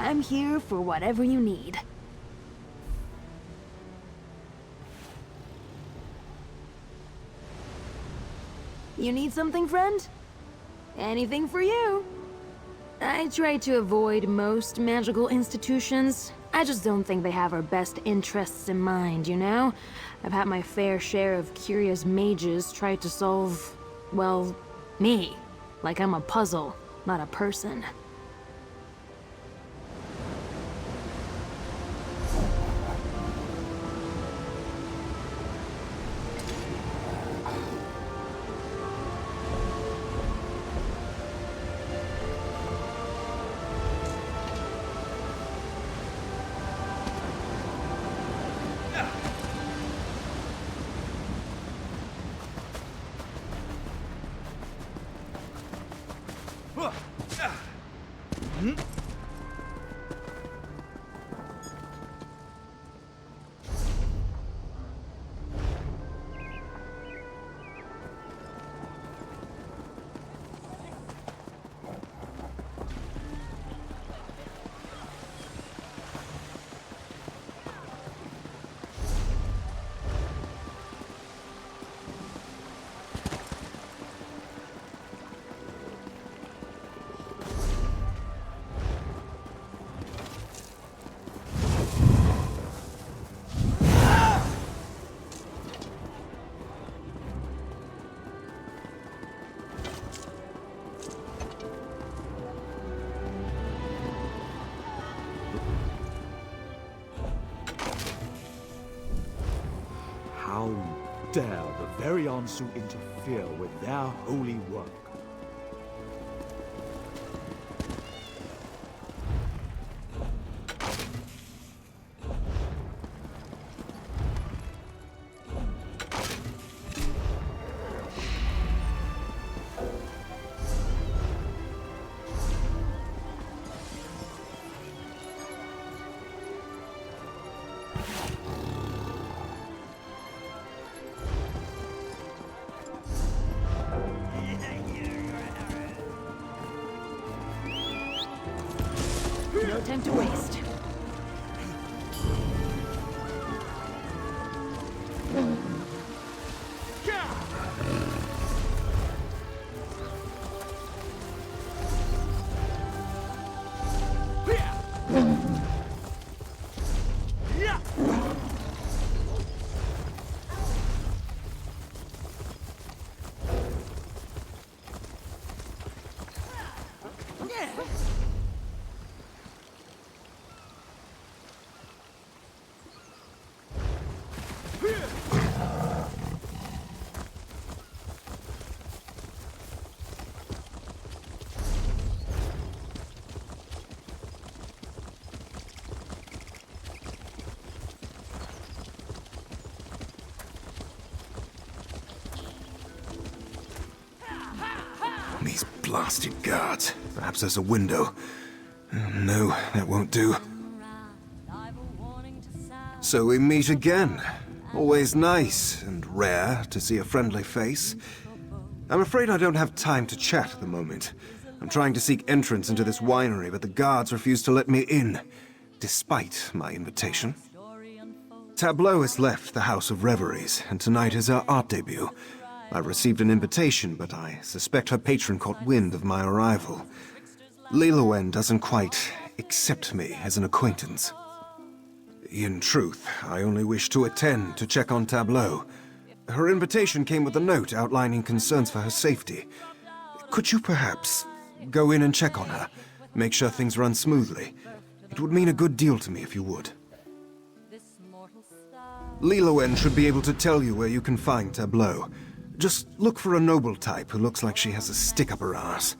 I'm here for whatever you need. You need something, friend? Anything for you. I try to avoid most magical institutions. I just don't think they have our best interests in mind, you know? I've had my fair share of curious mages try to solve, well, me. Like I'm a puzzle, not a person. How dare the very Ansu interfere with their holy work? No time to waste. These blasted guards. Perhaps there's a window. No, that won't do. So we meet again. Always nice and rare to see a friendly face. I'm afraid I don't have time to chat at the moment. I'm trying to seek entrance into this winery, but the guards refuse to let me in, despite my invitation. Tableau has left the House of Reveries, and tonight is her art debut. I received an invitation, but I suspect her patron caught wind of my arrival. Lillowen doesn't quite accept me as an acquaintance. In truth, I only wish to attend to check on Tableau. Her invitation came with a note outlining concerns for her safety. Could you perhaps go in and check on her, make sure things run smoothly? It would mean a good deal to me if you would. Lillowen should be able to tell you where you can find Tableau. Just look for a noble type who looks like she has a stick up her ass.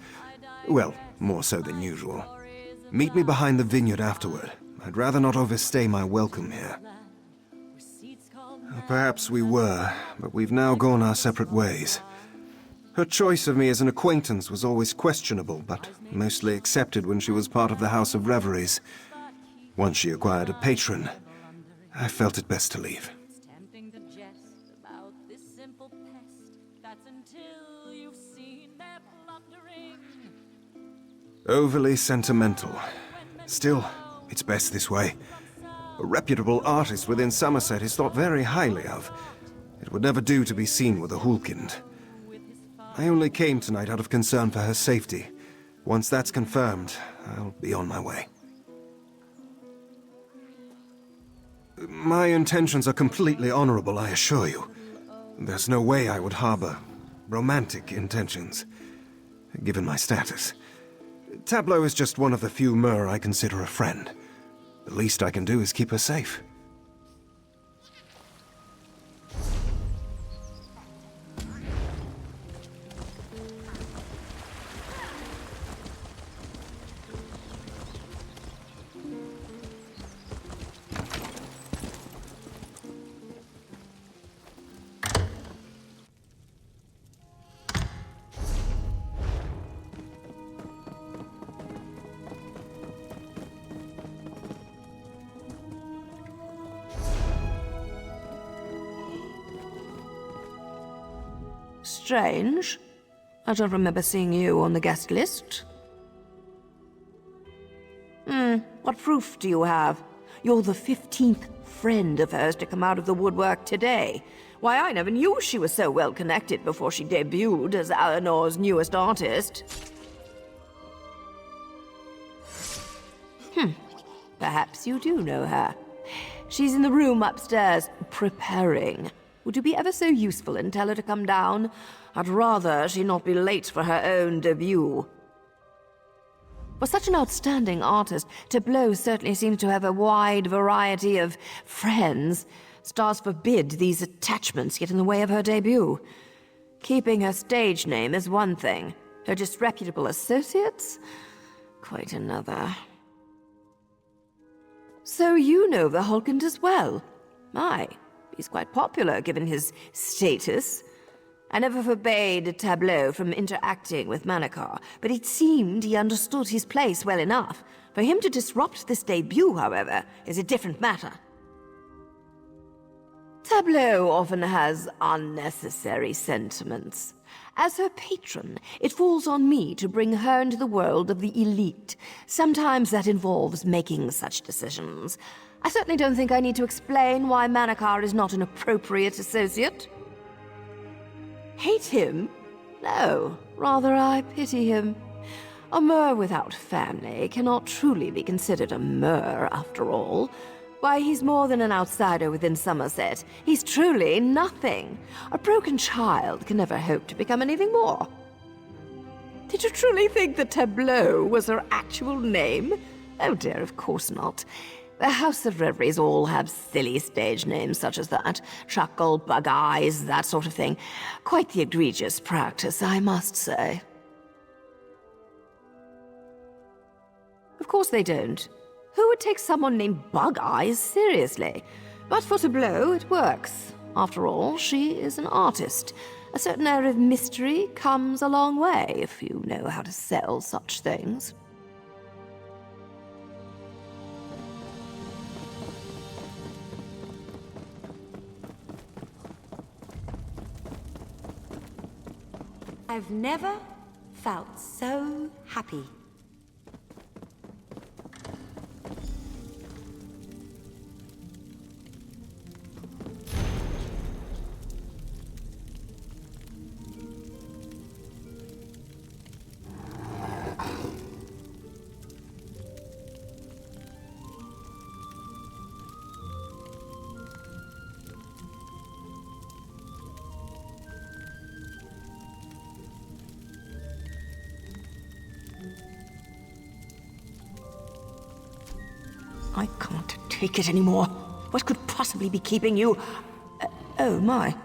Well, more so than usual. Meet me behind the vineyard afterward. I'd rather not overstay my welcome here. Perhaps we were, but we've now gone our separate ways. Her choice of me as an acquaintance was always questionable, but mostly accepted when she was part of the House of Reveries. Once she acquired a patron, I felt it best to leave. Overly sentimental. Still, it's best this way. A reputable artist within Somerset is thought very highly of. It would never do to be seen with a Hulkind. I only came tonight out of concern for her safety. Once that's confirmed, I'll be on my way. My intentions are completely honorable, I assure you. There's no way I would harbor romantic intentions, given my status. Tableau is just one of the few Mer I consider a friend. The least I can do is keep her safe. Strange. I don't remember seeing you on the guest list. What proof do you have? You're the 15th friend of hers to come out of the woodwork today. Why, I never knew she was so well connected before she debuted as Eleanor's newest artist. Perhaps you do know her. She's in the room upstairs, preparing. Would you be ever so useful and tell her to come down? I'd rather she not be late for her own debut. For such an outstanding artist, Tableau certainly seems to have a wide variety of friends. Stars forbid these attachments get in the way of her debut. Keeping her stage name is one thing. Her disreputable associates? Quite another. So you know the Hulkind as well? My. He's quite popular, given his status. I never forbade Tableau from interacting with Manachar, but it seemed he understood his place well enough. For him to disrupt this debut, however, is a different matter. Tableau often has unnecessary sentiments. As her patron, it falls on me to bring her into the world of the elite. Sometimes that involves making such decisions. I certainly don't think I need to explain why Manachar is not an appropriate associate. Hate him? No, rather I pity him. A Mer without family cannot truly be considered a Mer, after all. Why, he's more than an outsider within Somerset. He's truly nothing. A broken child can never hope to become anything more. Did you truly think that Tableau was her actual name? Oh dear, of course not. The House of Reveries all have silly stage names such as that. Chuckle, Bug Eyes, that sort of thing. Quite the egregious practice, I must say. Of course they don't. Who would take someone named Bug Eyes seriously? But for Tableau, it works. After all, she is an artist. A certain air of mystery comes a long way if you know how to sell such things. I've never felt so happy. I can't take it anymore. What could possibly be keeping you... oh, my.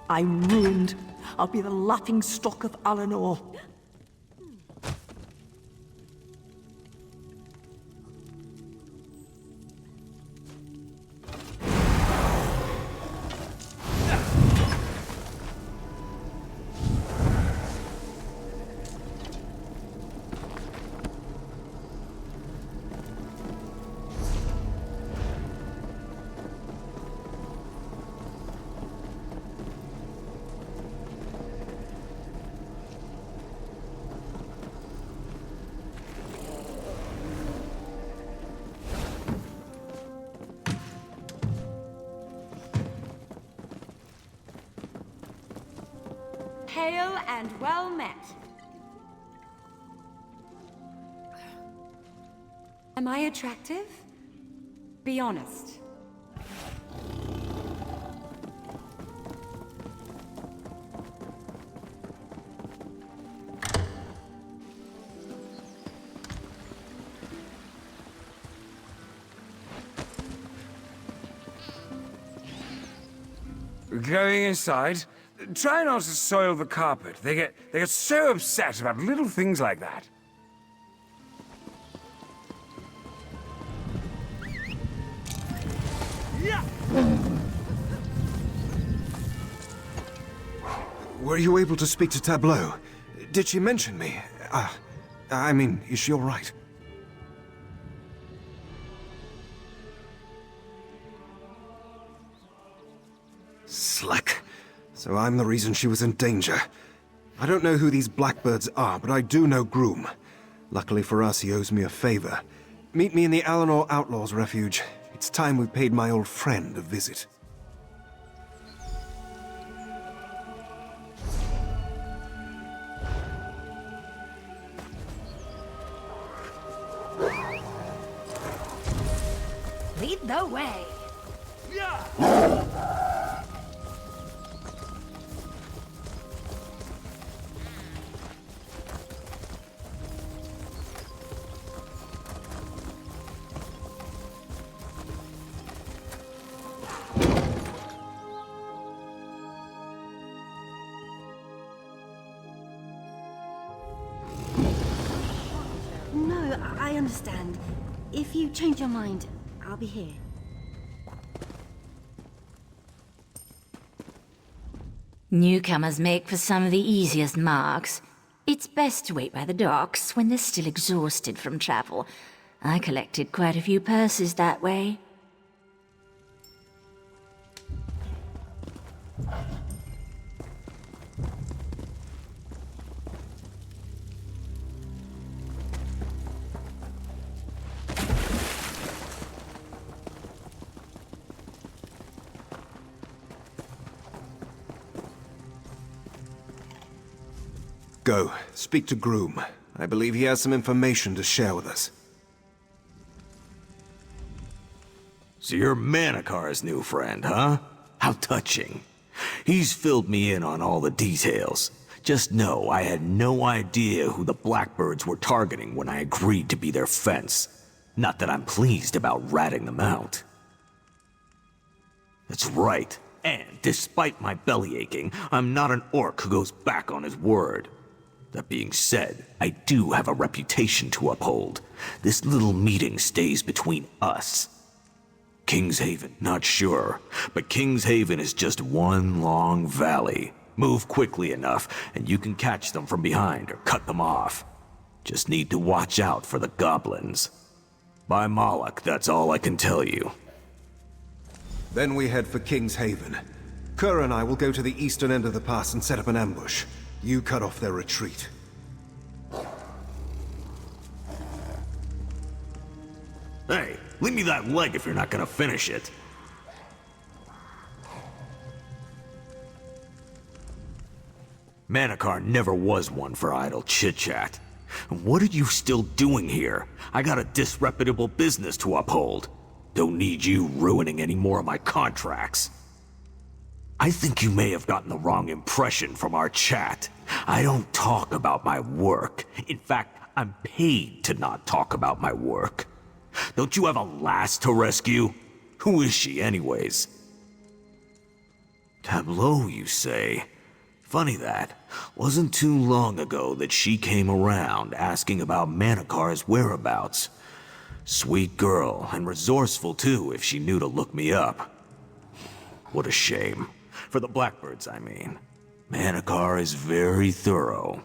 I'm ruined. I'll be the laughing stock of Eleanor. Hail and well met. Am I attractive? Be honest. Going inside? Try not to soil the carpet. They get so upset about little things like that. Were you able to speak to Tableau? Did she mention me? I mean, is she all right? Slick. So I'm the reason she was in danger. I don't know who these blackbirds are, but I do know Groom. Luckily for us, he owes me a favor. Meet me in the Alinor Outlaws Refuge. It's time we paid my old friend a visit. Lead the way. No, I understand. If you change your mind, I'll be here. Newcomers make for some of the easiest marks. It's best to wait by the docks when they're still exhausted from travel. I collected quite a few purses that way. Go. Speak to Groom. I believe he has some information to share with us. So you're Manikar's new friend, huh? How touching. He's filled me in on all the details. Just know I had no idea who the Blackbirds were targeting when I agreed to be their fence. Not that I'm pleased about ratting them out. That's right. And despite my belly aching, I'm not an orc who goes back on his word. That being said, I do have a reputation to uphold. This little meeting stays between us. Kingshaven, not sure, but Kingshaven is just one long valley. Move quickly enough, and you can catch them from behind or cut them off. Just need to watch out for the goblins. By Moloch, that's all I can tell you. Then we head for Kingshaven. Kerr and I will go to the eastern end of the pass and set up an ambush. You cut off their retreat. Hey, leave me that leg if you're not gonna finish it. Manikar never was one for idle chit-chat. What are you still doing here? I got a disreputable business to uphold. Don't need you ruining any more of my contracts. I think you may have gotten the wrong impression from our chat. I don't talk about my work. In fact, I'm paid to not talk about my work. Don't you have a lass to rescue? Who is she, anyways? Tableau, you say? Funny that. Wasn't too long ago that she came around asking about Manikar's whereabouts. Sweet girl, and resourceful too if she knew to look me up. What a shame. For the Blackbirds, I mean. Manikar is very thorough.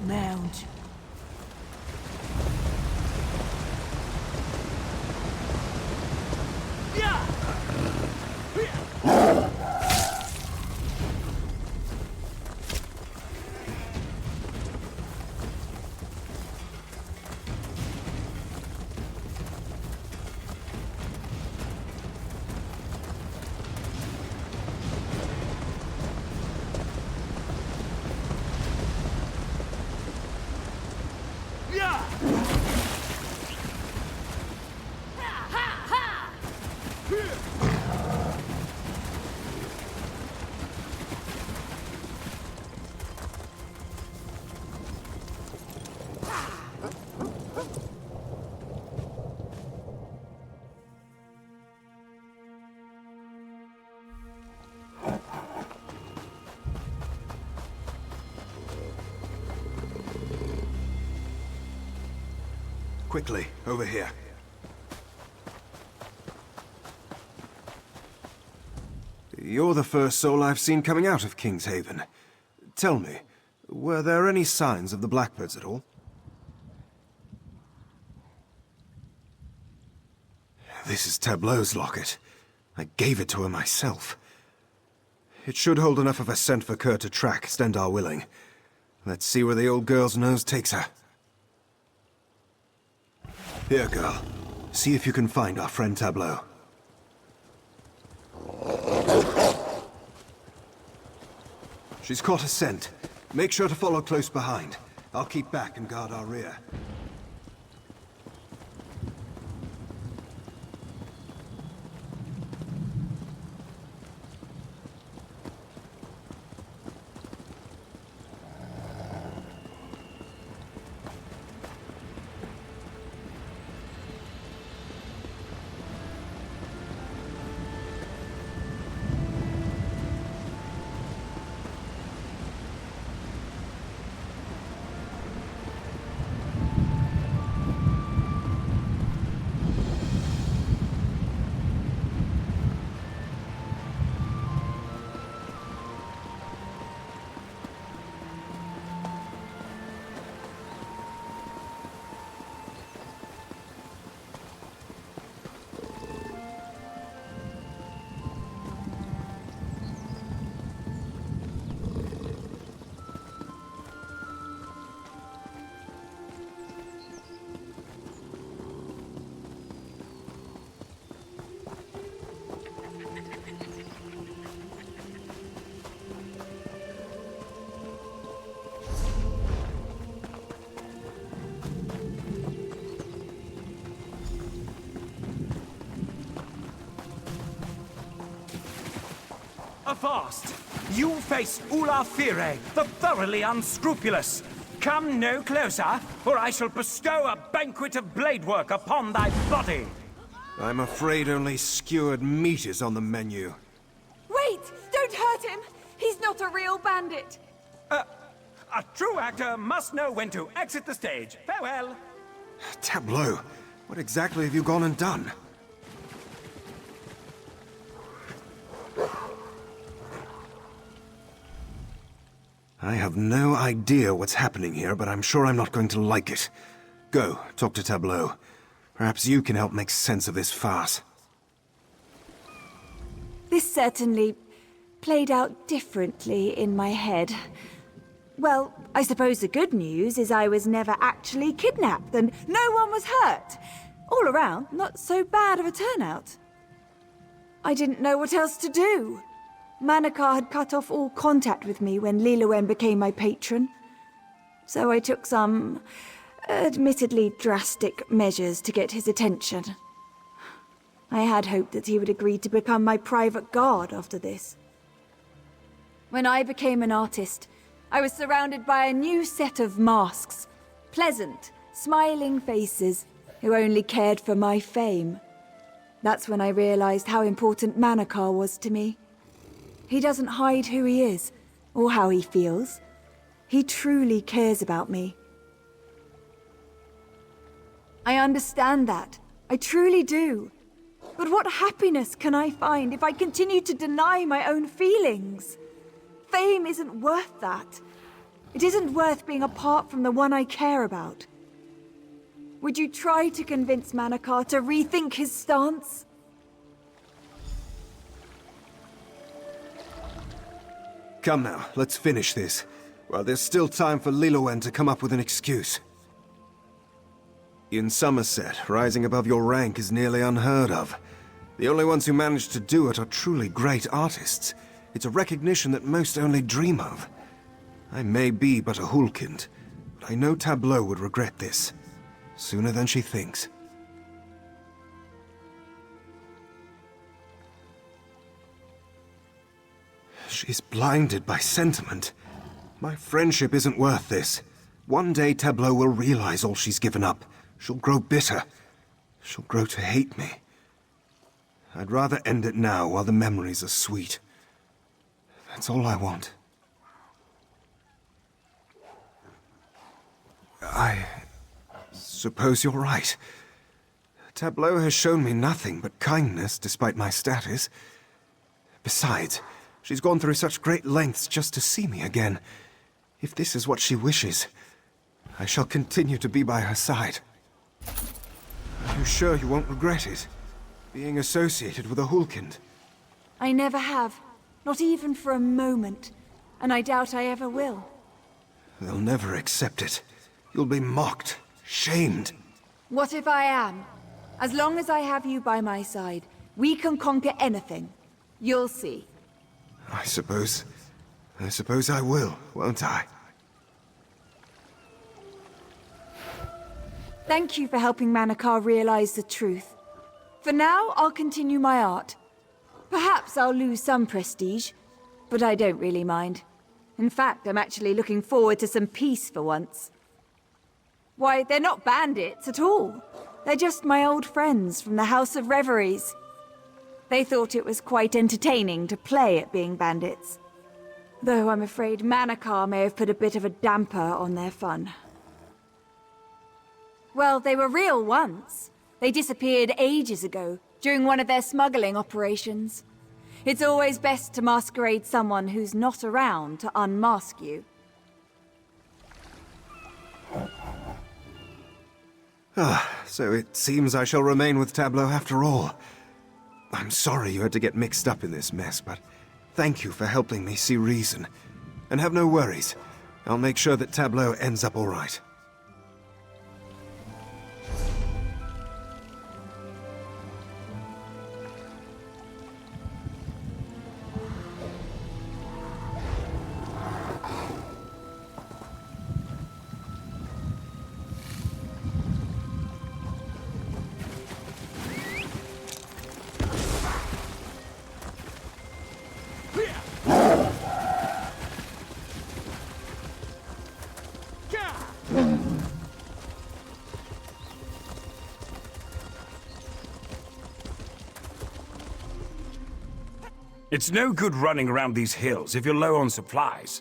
Mount. Quickly, over here. You're the first soul I've seen coming out of King's Haven. Tell me, were there any signs of the Blackbirds at all? This is Tableau's locket. I gave it to her myself. It should hold enough of a scent for Kerr to track Stendar willing. Let's see where the old girl's nose takes her. Here, girl. See if you can find our friend Tableau. She's caught a scent. Make sure to follow close behind. I'll keep back and guard our rear. Avast! You face Ula Fire, the thoroughly unscrupulous. Come no closer, or I shall bestow a banquet of blade work upon thy body. I'm afraid only skewered meat is on the menu. Wait! Don't hurt him! He's not a real bandit! A true actor must know when to exit the stage. Farewell! Tableau, what exactly have you gone and done? I have no idea what's happening here, but I'm sure I'm not going to like it. Go, talk to Tableau. Perhaps you can help make sense of this farce. This certainly played out differently in my head. Well, I suppose the good news is I was never actually kidnapped and no one was hurt. All around, not so bad of a turnout. I didn't know what else to do. Manakar had cut off all contact with me when Liluen became my patron. So I took some, admittedly drastic measures to get his attention. I had hoped that he would agree to become my private guard after this. When I became an artist, I was surrounded by a new set of masks. Pleasant, smiling faces who only cared for my fame. That's when I realized how important Manakar was to me. He doesn't hide who he is, or how he feels. He truly cares about me. I understand that. I truly do. But what happiness can I find if I continue to deny my own feelings? Fame isn't worth that. It isn't worth being apart from the one I care about. Would you try to convince Manakar to rethink his stance? Come now, let's finish this. Well, there's still time for Liluen to come up with an excuse. In Somerset, rising above your rank is nearly unheard of. The only ones who manage to do it are truly great artists. It's a recognition that most only dream of. I may be but a Hulkind, but I know Tableau would regret this. Sooner than she thinks. She's blinded by sentiment. My friendship isn't worth this. One day Tableau will realize all she's given up. She'll grow bitter. She'll grow to hate me. I'd rather end it now while the memories are sweet. That's all I want. I suppose you're right. Tableau has shown me nothing but kindness despite my status. Besides, she's gone through such great lengths just to see me again. If this is what she wishes, I shall continue to be by her side. Are you sure you won't regret it? Being associated with a Hulkind? I never have. Not even for a moment. And I doubt I ever will. They'll never accept it. You'll be mocked, shamed. What if I am? As long as I have you by my side, we can conquer anything. You'll see. I suppose I will, won't I? Thank you for helping Manakar realize the truth. For now, I'll continue my art. Perhaps I'll lose some prestige, but I don't really mind. In fact, I'm actually looking forward to some peace for once. Why, they're not bandits at all. They're just my old friends from the House of Reveries. They thought it was quite entertaining to play at being bandits. Though I'm afraid Manakar may have put a bit of a damper on their fun. Well, they were real once. They disappeared ages ago, during one of their smuggling operations. It's always best to masquerade someone who's not around to unmask you. So it seems I shall remain with Tableau after all. I'm sorry you had to get mixed up in this mess, but thank you for helping me see reason. And have no worries. I'll make sure that Tableau ends up all right. It's no good running around these hills if you're low on supplies.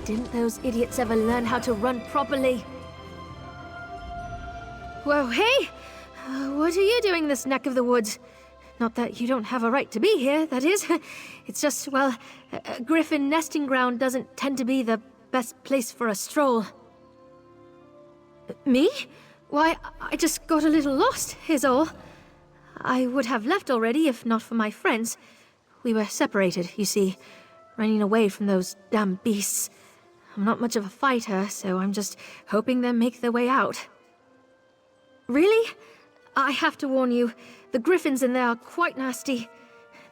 Didn't those idiots ever learn how to run properly? Whoa, hey! What are you doing in this neck of the woods? Not that you don't have a right to be here, that is. It's just, well, a griffin nesting ground doesn't tend to be the best place for a stroll. Me? Why, I just got a little lost, is all. I would have left already if not for my friends. We were separated, you see, running away from those damn beasts. I'm not much of a fighter, so I'm just hoping they'll make their way out. Really? I have to warn you, the griffins in there are quite nasty.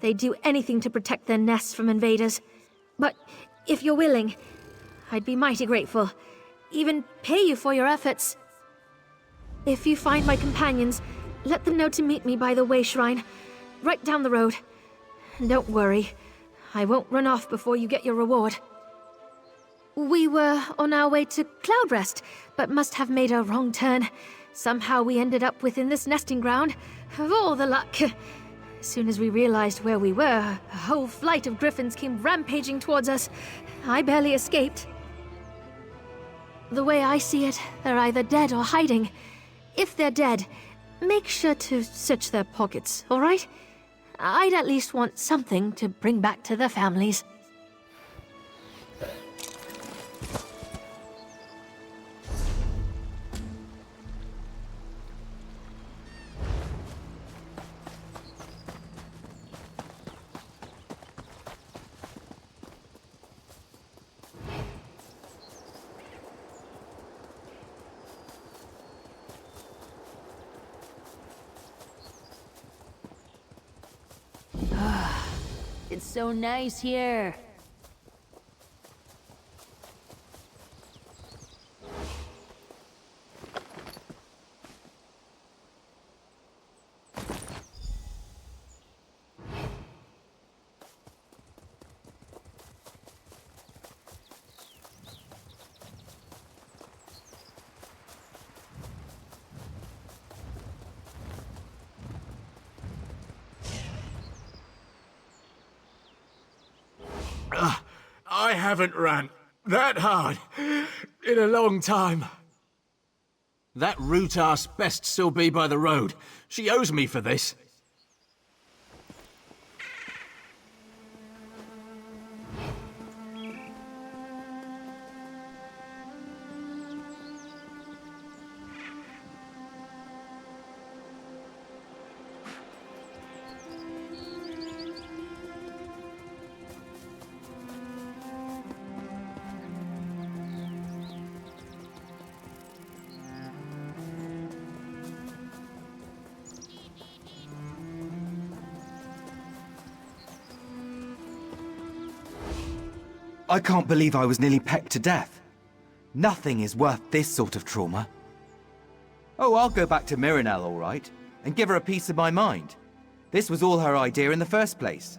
They'd do anything to protect their nests from invaders. But if you're willing, I'd be mighty grateful. Even pay you for your efforts. If you find my companions, let them know to meet me by the Way Shrine, right down the road. And don't worry, I won't run off before you get your reward. We were on our way to Cloudrest, but must have made a wrong turn. Somehow we ended up within this nesting ground. Of all the luck. As soon as we realized where we were, a whole flight of griffins came rampaging towards us. I barely escaped. The way I see it, they're either dead or hiding. If they're dead, make sure to search their pockets, all right? I'd at least want something to bring back to their families. It's so nice here. I haven't run that hard in a long time. That root-ass best still be by the road. She owes me for this. I can't believe I was nearly pecked to death. Nothing is worth this sort of trauma. Oh, I'll go back to Mirinel, all right, and give her a piece of my mind. This was all her idea in the first place.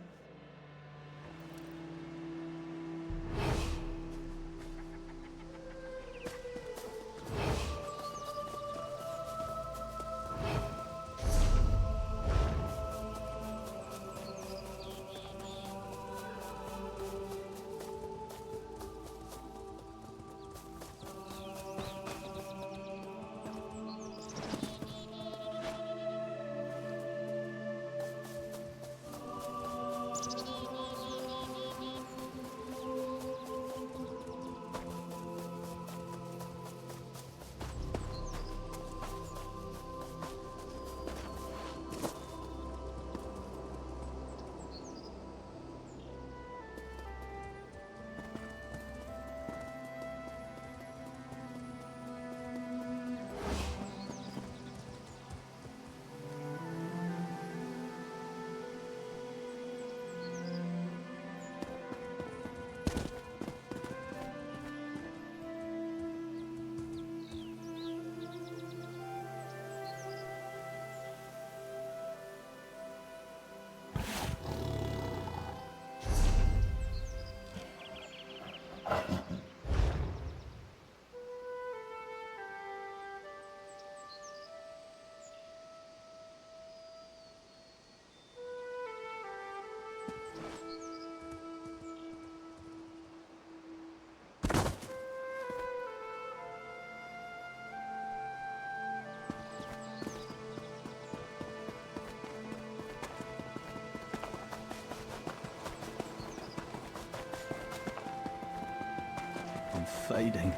Fading.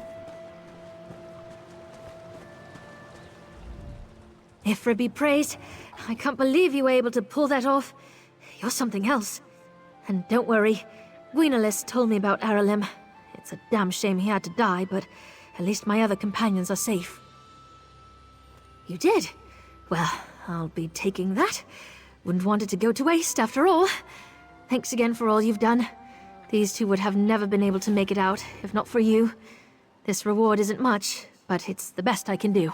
Ifra be praised. I can't believe you were able to pull that off. You're something else. And don't worry, Gwynalys told me about Aralim. It's a damn shame he had to die, but at least my other companions are safe. You did? Well, I'll be taking that. Wouldn't want it to go to waste, after all. Thanks again for all you've done. These two would have never been able to make it out, if not for you. This reward isn't much, but it's the best I can do.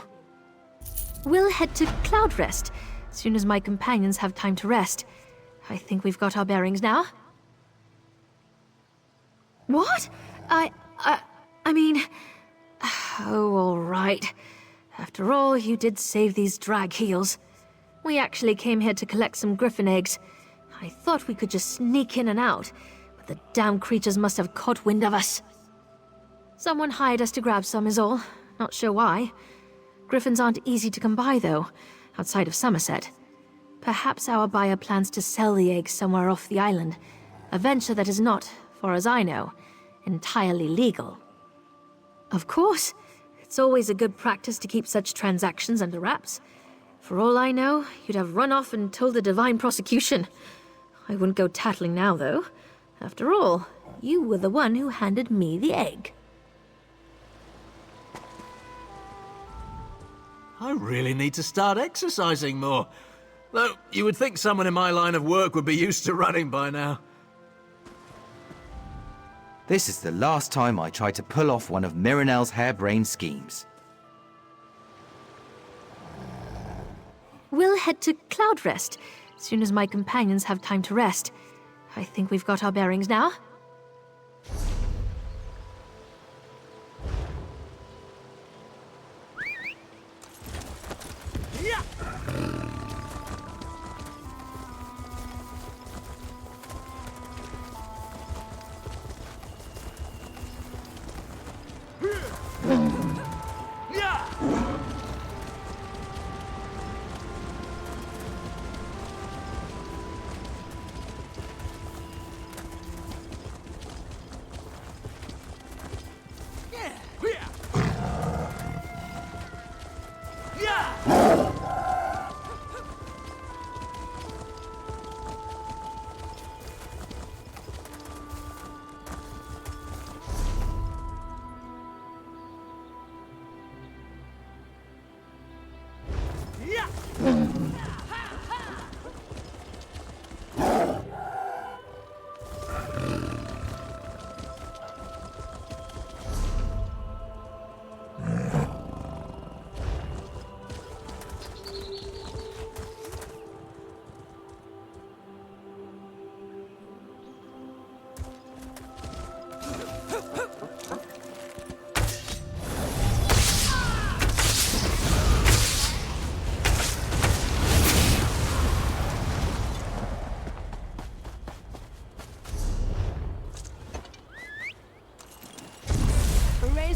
We'll head to Cloudrest, as soon as my companions have time to rest. I think we've got our bearings now. What? I mean... Oh, all right. After all, you did save these drag heels. We actually came here to collect some griffin eggs. I thought we could just sneak in and out, but the damn creatures must have caught wind of us. Someone hired us to grab some is all. Not sure why. Griffins aren't easy to come by, though, outside of Somerset. Perhaps our buyer plans to sell the eggs somewhere off the island, a venture that is not, far as I know, entirely legal. Of course. It's always a good practice to keep such transactions under wraps. For all I know, you'd have run off and told the divine prosecution. I wouldn't go tattling now, though. After all, you were the one who handed me the egg. I really need to start exercising more. Though, you would think someone in my line of work would be used to running by now. This is the last time I try to pull off one of Mirinel's harebrained schemes. We'll head to Cloudrest, as soon as my companions have time to rest. I think we've got our bearings now.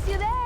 Miss you there!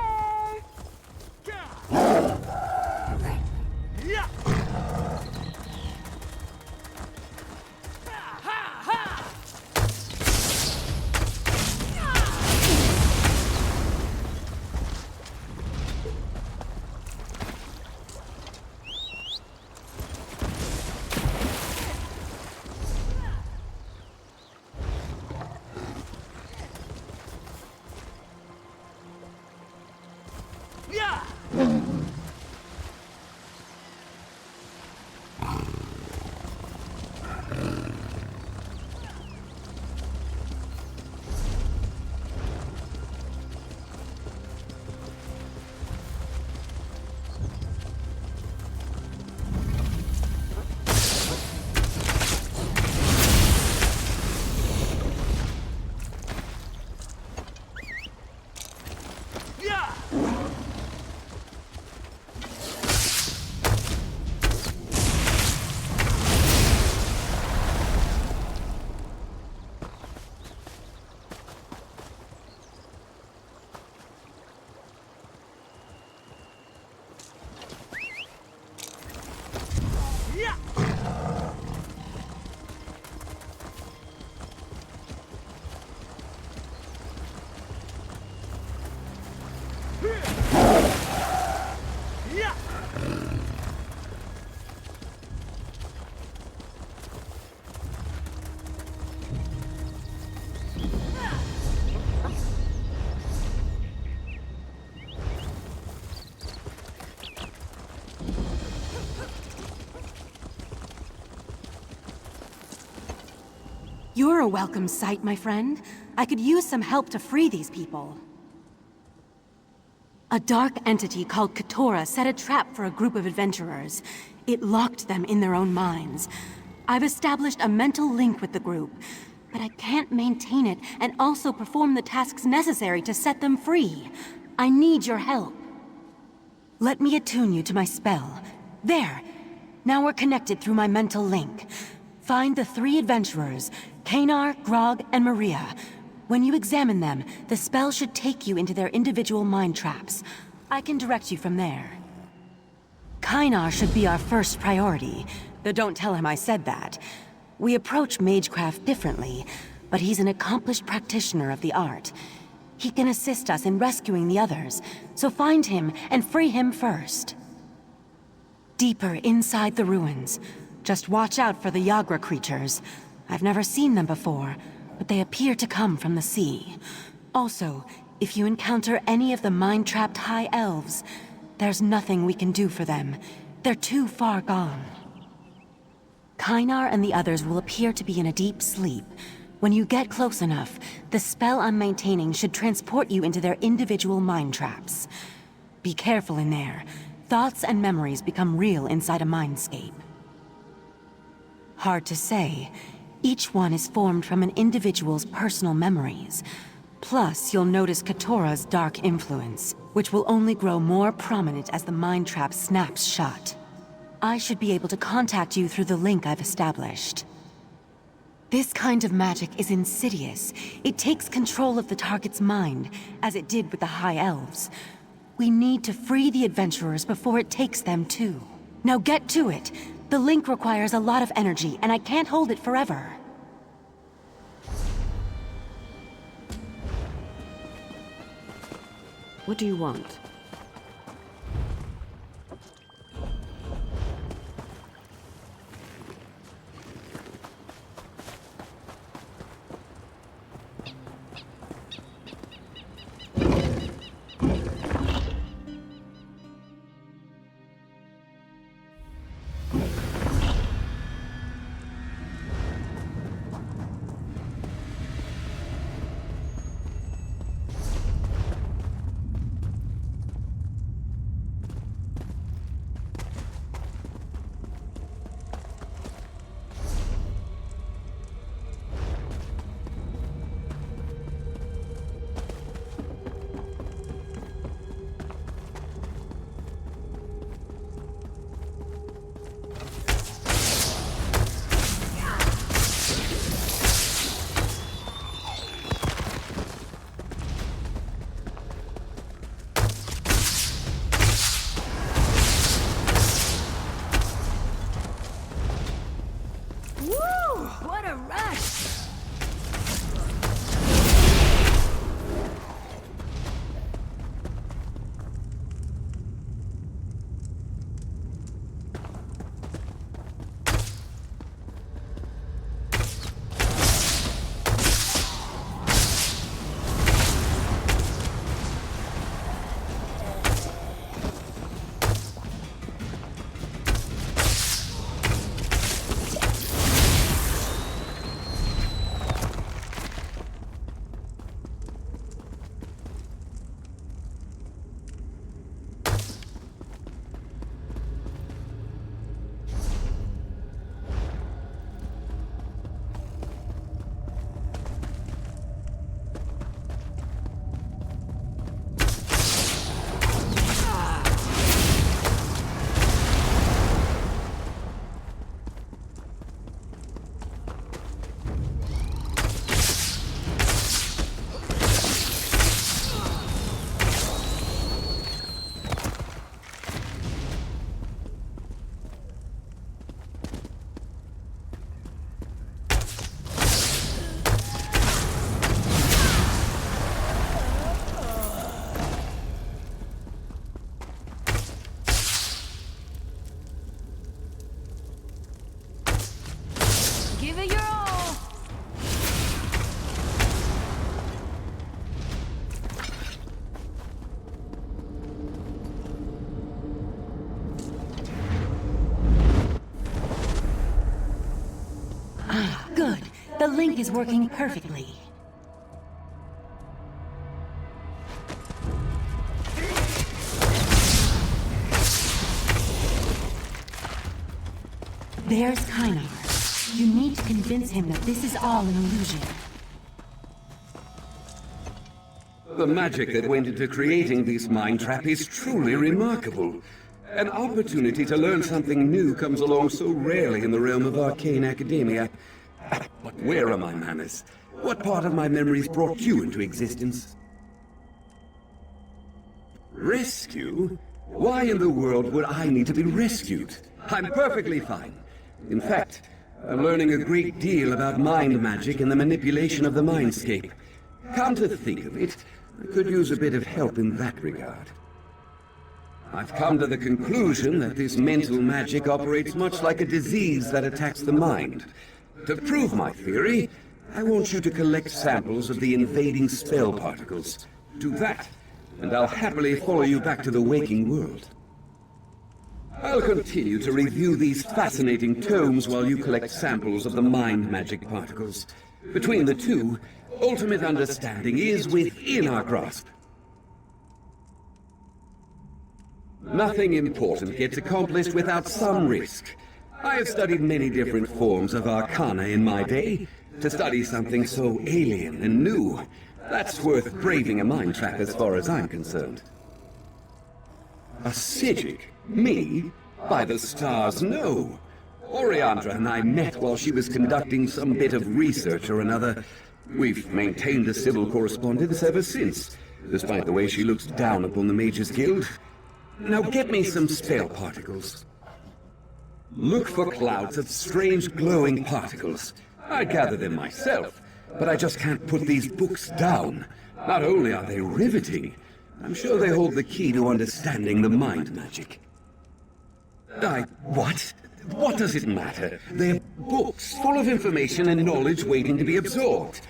You're a welcome sight, my friend. I could use some help to free these people. A dark entity called Keturah set a trap for a group of adventurers. It locked them in their own minds. I've established a mental link with the group, but I can't maintain it and also perform the tasks necessary to set them free. I need your help. Let me attune you to my spell. There! Now we're connected through my mental link. Find the 3 adventurers, Kanar, Grog, and Maria. When you examine them, the spell should take you into their individual mind traps. I can direct you from there. Kanar should be our first priority, though don't tell him I said that. We approach magecraft differently, but he's an accomplished practitioner of the art. He can assist us in rescuing the others, so find him and free him first. Deeper inside the ruins. Just watch out for the Yagra creatures. I've never seen them before, but they appear to come from the sea. Also, if you encounter any of the mind-trapped High Elves, there's nothing we can do for them. They're too far gone. Kynar and the others will appear to be in a deep sleep. When you get close enough, the spell I'm maintaining should transport you into their individual mind traps. Be careful in there. Thoughts and memories become real inside a mindscape. Hard to say. Each one is formed from an individual's personal memories. Plus, you'll notice Keturah's dark influence, which will only grow more prominent as the mind trap snaps shut. I should be able to contact you through the link I've established. This kind of magic is insidious. It takes control of the target's mind, as it did with the High Elves. We need to free the adventurers before it takes them too. Now get to it! The link requires a lot of energy, and I can't hold it forever. What do you want? link is working perfectly. There's Kynar. You need to convince him that this is all an illusion. The magic that went into creating this mind trap is truly remarkable. An opportunity to learn something new comes along so rarely in the realm of arcane academia. But where are my manners? What part of my memories brought you into existence? Rescue? Why in the world would I need to be rescued? I'm perfectly fine. In fact, I'm learning a great deal about mind magic and the manipulation of the mindscape. Come to think of it, I could use a bit of help in that regard. I've come to the conclusion that this mental magic operates much like a disease that attacks the mind. To prove my theory, I want you to collect samples of the invading spell particles. Do that, and I'll happily follow you back to the waking world. I'll continue to review these fascinating tomes while you collect samples of the mind magic particles. Between the two, ultimate understanding is within our grasp. Nothing important gets accomplished without some risk. I have studied many different forms of arcana in my day. To study something so alien and new, that's worth braving a mind trap as far as I'm concerned. A Psijic? Me? By the stars, no. Oriandra and I met while she was conducting some bit of research or another. We've maintained a civil correspondence ever since, despite the way she looks down upon the Mages Guild. Now get me some spell particles. Look for clouds of strange glowing particles. I gather them myself, but I just can't put these books down. Not only are they riveting, I'm sure they hold the key to understanding the mind magic. What? What does it matter? They're books full of information and knowledge waiting to be absorbed.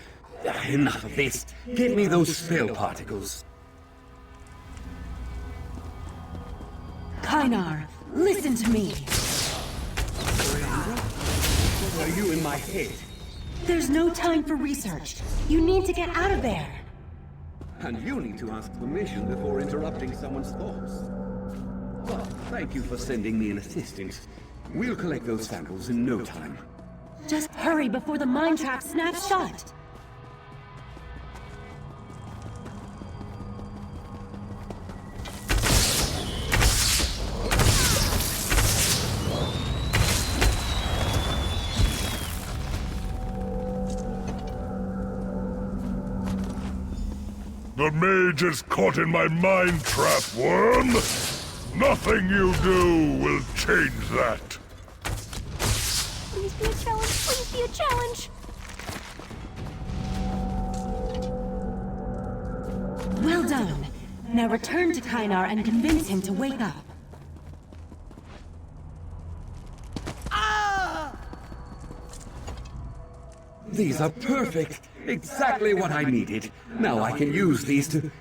Enough of this. Get me those spell particles. Kynar, listen to me. What are you in my head? There's no time for research. You need to get out of there. And you need to ask permission before interrupting someone's thoughts. Well, thank you for sending me an assistant. We'll collect those samples in no time. Just hurry before the mind trap snaps shut. The mage is caught in my mind trap, worm! Nothing you do will change that! Please be a challenge, please be a challenge! Well done. Now return to Kynar and convince him to wake up. These are perfect. Exactly what I needed. Now I can use these to...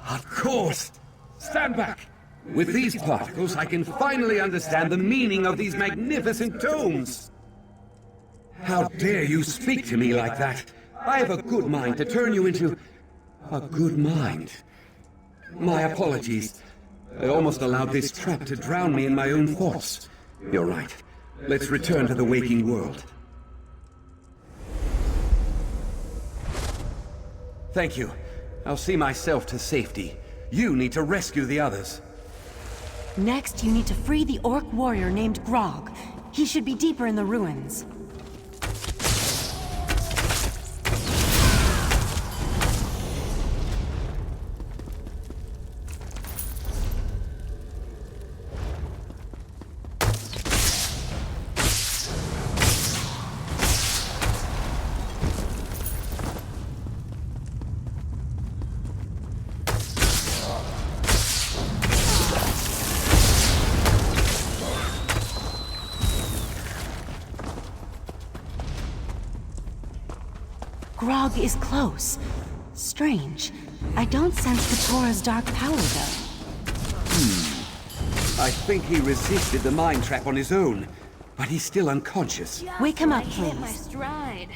Of course! Stand back! With these particles, I can finally understand the meaning of these magnificent tomes! How dare you speak to me like that? I have a good mind to turn you into... a good mind. My apologies. I almost allowed this trap to drown me in my own thoughts. You're right. Let's return to the waking world. Thank you. I'll see myself to safety. You need to rescue the others. Next, you need to free the orc warrior named Grog. He should be deeper in the ruins. Grog is close. Strange. I don't sense Katora's dark power, though. I think he resisted the mind trap on his own. but he's still unconscious. Wake him up, I hit my please. stride.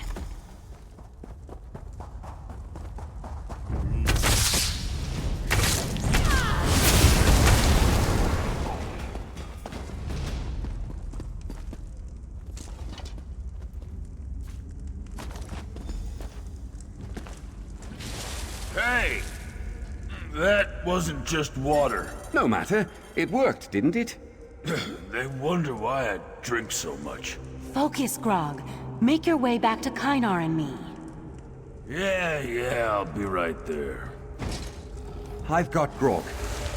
Hey! That wasn't just water. No matter. It worked, didn't it? They wonder why I drink so much. Focus, Grog. Make your way back to Kynar and me. Yeah, I'll be right there. I've got Grog.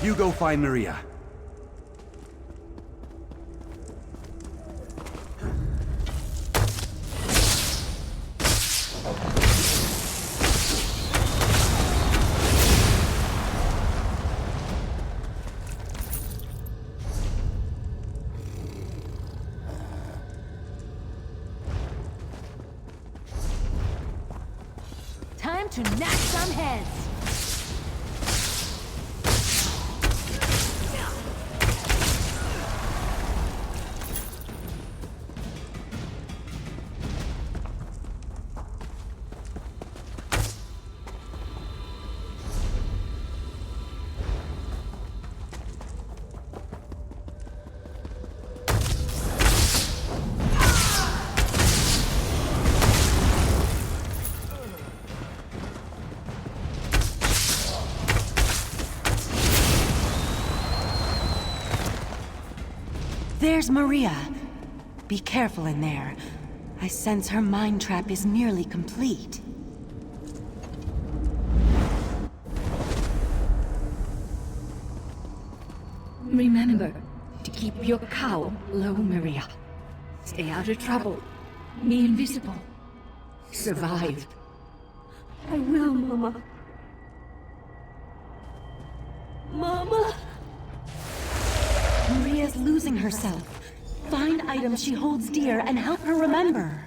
You go find Maria. Time to knock some heads. There's Maria. Be careful in there. I sense her mind trap is nearly complete. Remember to keep your cowl low, Maria. Stay out of trouble. Be invisible. Survive. I will, Mama. Mama! Maria's losing herself. Find items she holds dear and help her remember.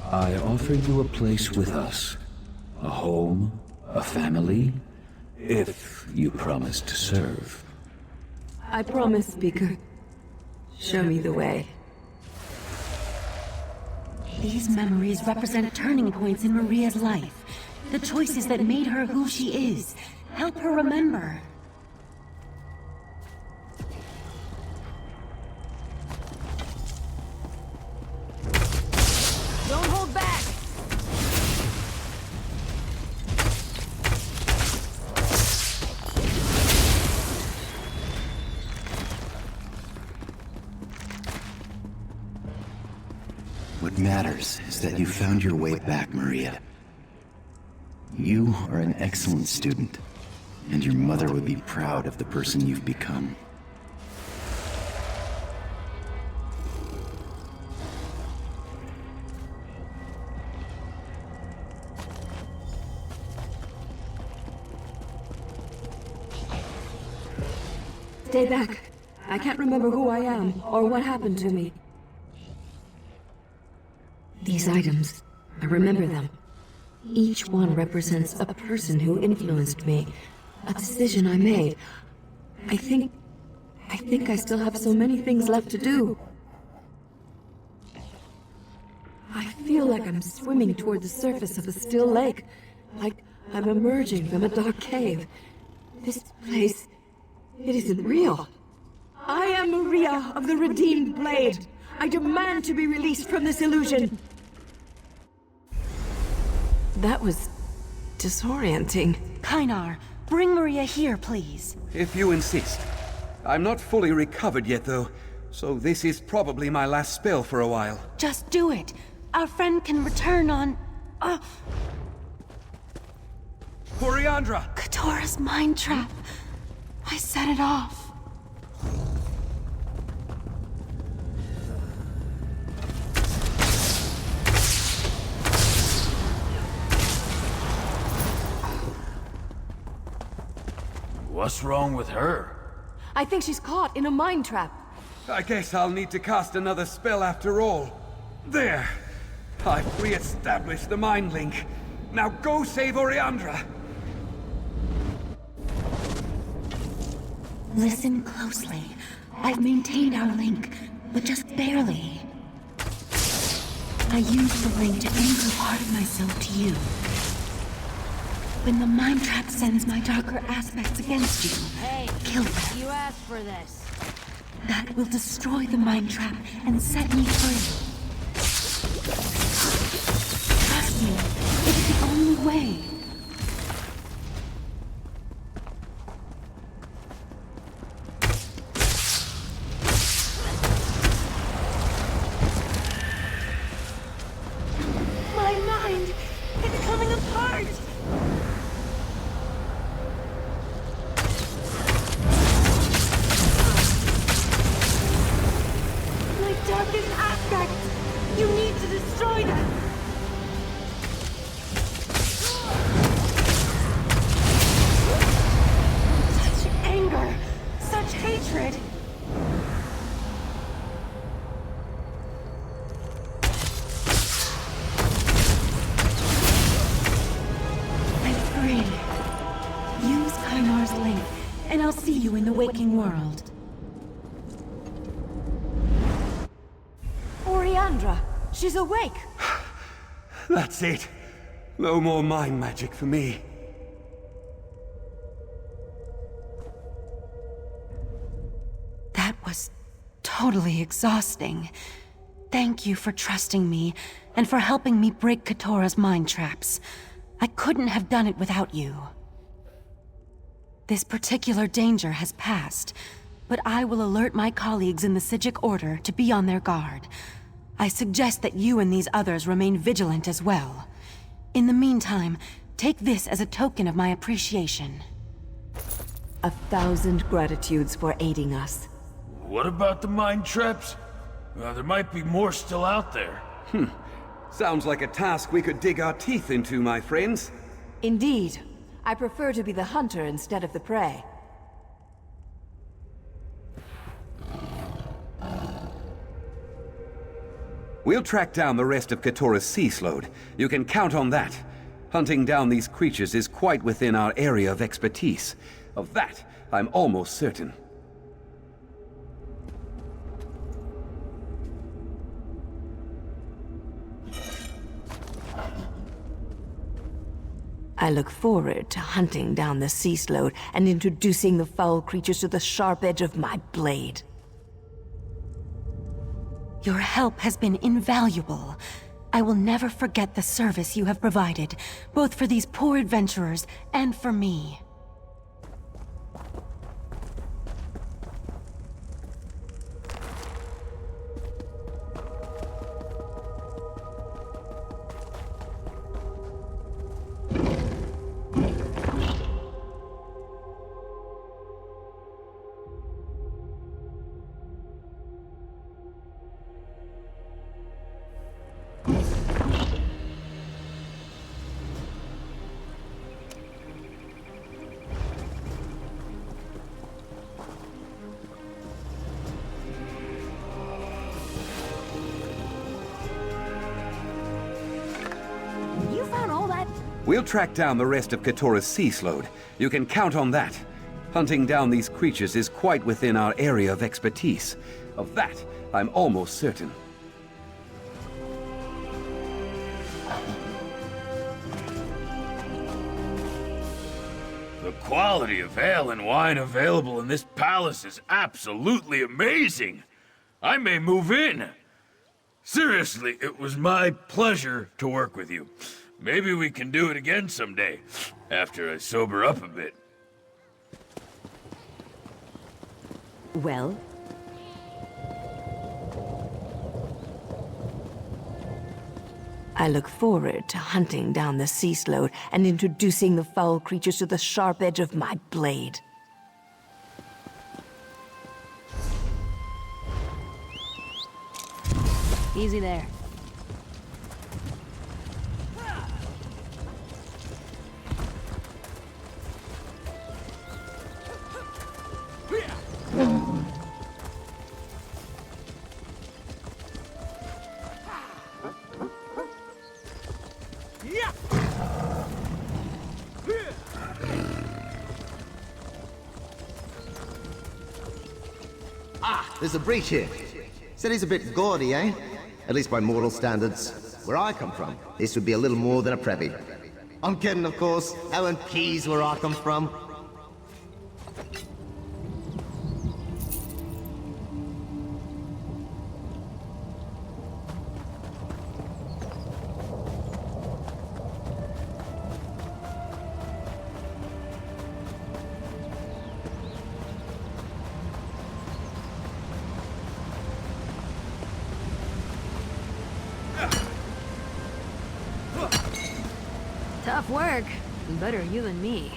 I offer you a place with us. A home, a family, if you promise to serve. I promise, Speaker. Show me the way. These memories represent turning points in Maria's life. The choices that made her who she is. Help her remember. Don't hold back. What matters is that you found your way back, Maria. You are an excellent student, and your mother would be proud of the person you've become. Stay back. I can't remember who I am or what happened to me. These items, I remember them. Each one represents a person who influenced me, a decision I made. I think I still have so many things left to do. I feel like I'm swimming toward the surface of a still lake, like I'm emerging from a dark cave. This place, it isn't real. I am Maria of the Redeemed Blade. I demand to be released from this illusion. That was disorienting. Kynar, bring Maria here, please. If you insist. I'm not fully recovered yet, though, so this is probably my last spell for a while. Just do it. Our friend can return on... Coriandra! Katora's mind trap. I set it off. What's wrong with her? I think she's caught in a mind trap. I guess I'll need to cast another spell after all. There! I've re-established the mind link. Now go save Oriandra! Listen closely. I've maintained our link, but just barely. I used the link to anchor part of myself to you. When the mind trap sends my darker aspects against you, kill them. You asked for this. That will destroy the mind trap and set me free. Trust me, it's the only way. My mind! It's coming apart! My darkest aspects! You need to destroy them! Such anger! Such hatred! Use Kynar's link, and I'll see you in the waking world. Oriandra, she's awake. That's it. No more mind magic for me. That was totally exhausting. Thank you for trusting me, and for helping me break Katora's mind traps. I couldn't have done it without you. This particular danger has passed, but I will alert my colleagues in the Psijic Order to be on their guard. I suggest that you and these others remain vigilant as well. In the meantime, take this as a token of my appreciation. 1,000 gratitudes for aiding us. What about the mind traps? There might be more still out there. Sounds like a task we could dig our teeth into, my friends. Indeed. I prefer to be the hunter instead of the prey. We'll track down the rest of Katora's sea slode. You can count on that. Hunting down these creatures is quite within our area of expertise. Of that, I'm almost certain. I look forward to hunting down the sea slode and introducing the foul creatures to the sharp edge of my blade. Your help has been invaluable. I will never forget the service you have provided, both for these poor adventurers and for me. We'll track down the rest of Katora's sea slode. You can count on that. Hunting down these creatures is quite within our area of expertise. Of that, I'm almost certain. The quality of ale and wine available in this palace is absolutely amazing. I may move in. Seriously, it was my pleasure to work with you. Maybe we can do it again someday, after I sober up a bit. Well? I look forward to hunting down the sea slode and introducing the foul creatures to the sharp edge of my blade. Easy there. there's a breach here. Said he's a bit gaudy, eh? At least by mortal standards. Where I come from, this would be a little more than a preppy. I'm kidding, of course. Ellen Pease, where I come from. Tough work. Better you than me.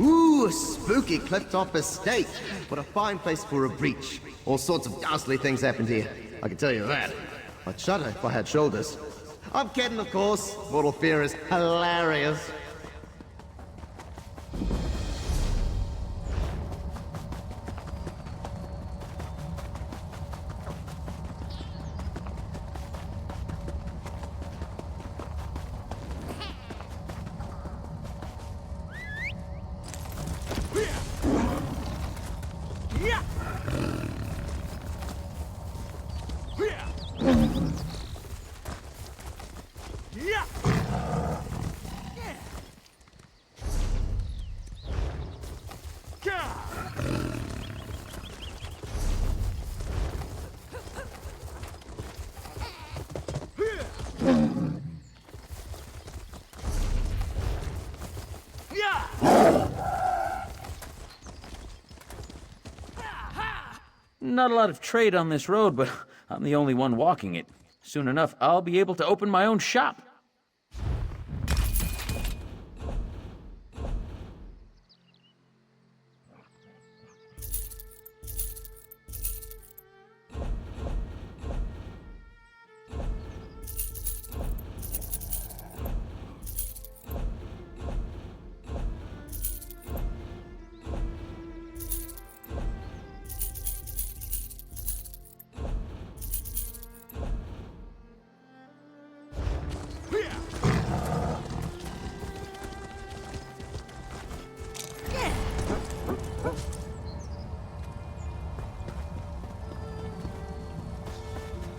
Ooh, a spooky cliff-top estate. What a fine place for a breach. All sorts of ghastly things happened here. I can tell you that. I'd shudder if I had shoulders. I'm kidding, of course. Mortal fear is hilarious. Not a lot of trade on this road, but I'm the only one walking it. Soon enough, I'll be able to open my own shop.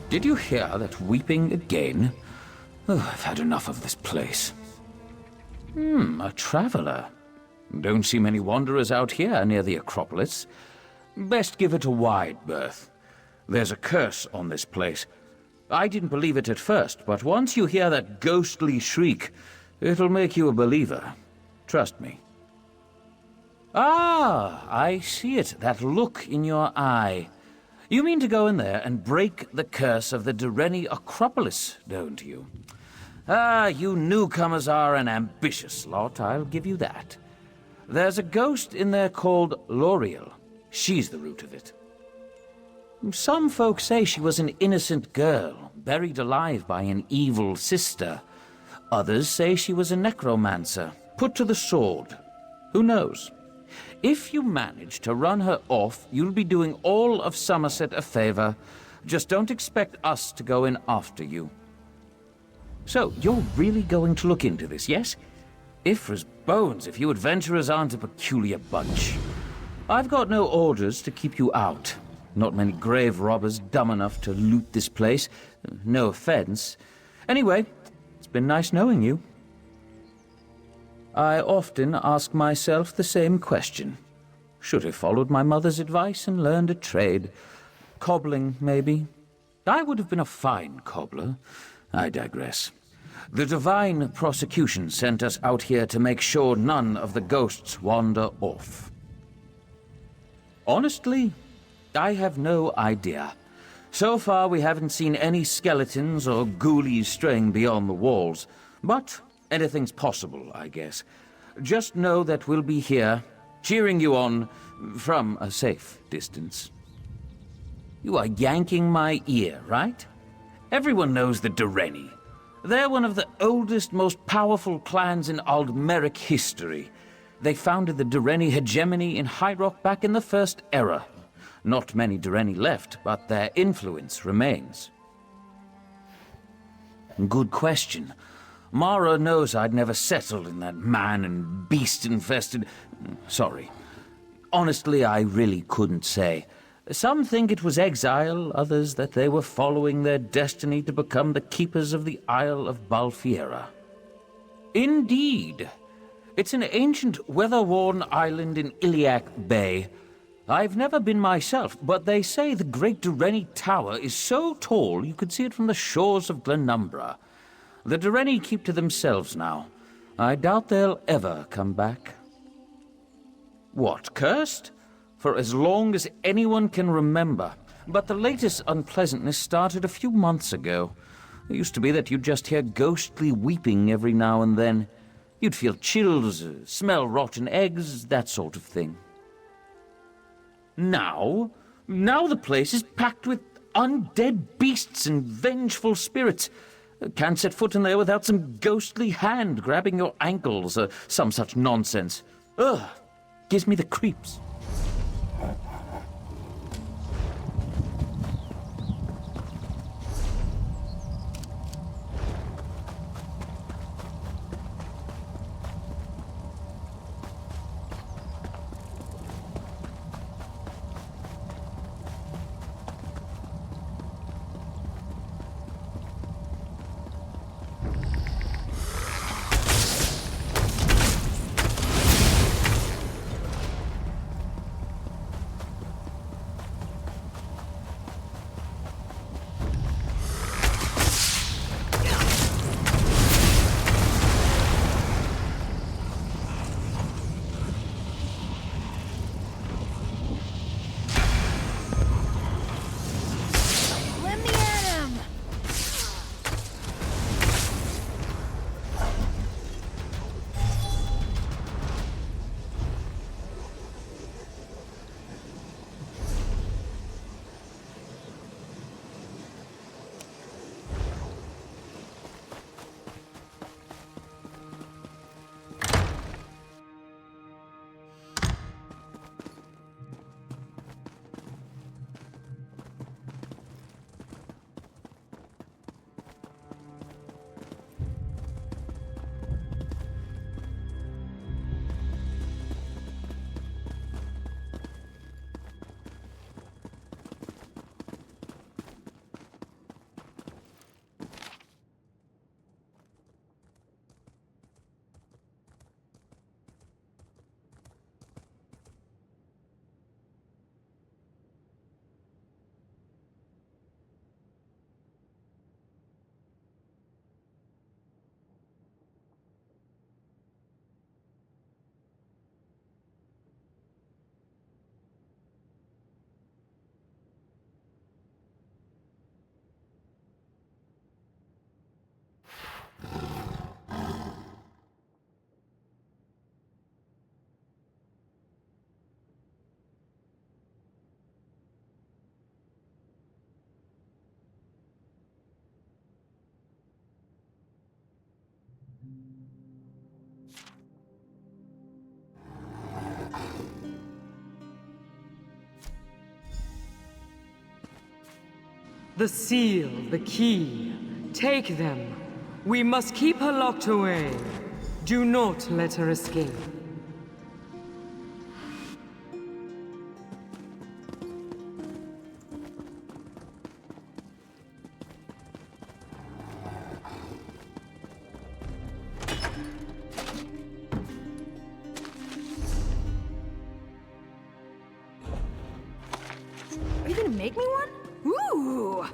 Did you hear that weeping again? Oh, I've had enough of this place. A traveler. Don't see many wanderers out here near the Acropolis. Best give it a wide berth. There's a curse on this place. I didn't believe it at first, but once you hear that ghostly shriek, it'll make you a believer. Trust me. Ah, I see it. That look in your eye. You mean to go in there and break the curse of the Dureni Acropolis, don't you? Ah, you newcomers are an ambitious lot, I'll give you that. There's a ghost in there called Lauriэль. She's the root of it. Some folk say she was an innocent girl, buried alive by an evil sister. Others say she was a necromancer, put to the sword. Who knows? If you manage to run her off, you'll be doing all of Somerset a favor. Just don't expect us to go in after you. So, you're really going to look into this, yes? Ifra's bones if you adventurers aren't a peculiar bunch. I've got no orders to keep you out. Not many grave robbers dumb enough to loot this place. No offense. Anyway, it's been nice knowing you. I often ask myself the same question. Should have followed my mother's advice and learned a trade. Cobbling, maybe. I would have been a fine cobbler. I digress. The divine prosecution sent us out here to make sure none of the ghosts wander off. Honestly, I have no idea. So far, we haven't seen any skeletons or ghoulies straying beyond the walls. But anything's possible, I guess. Just know that we'll be here, cheering you on from a safe distance. You are yanking my ear, right? Everyone knows the Dureni. They're one of the oldest, most powerful clans in Aldmeric history. They founded the Dureni hegemony in High Rock back in the First Era. Not many Dureni left, but their influence remains. Good question. Mara knows I'd never settled in that man and beast-infested... Sorry. Honestly, I really couldn't say. Some think it was exile, others that they were following their destiny to become the keepers of the Isle of Balfiera. Indeed. It's an ancient, weather-worn island in Iliac Bay. I've never been myself, but they say the Great Dureni Tower is so tall you could see it from the shores of Glenumbra. The Dureni keep to themselves now. I doubt they'll ever come back. What, cursed? For as long as anyone can remember. But the latest unpleasantness started a few months ago. It used to be that you'd just hear ghostly weeping every now and then. You'd feel chills, smell rotten eggs, that sort of thing. Now the place is packed with undead beasts and vengeful spirits. Can't set foot in there without some ghostly hand grabbing your ankles or some such nonsense. Ugh, gives me the creeps. The seal, the key. Take them. We must keep her locked away. Do not let her escape. Are you gonna make me one? Ooh!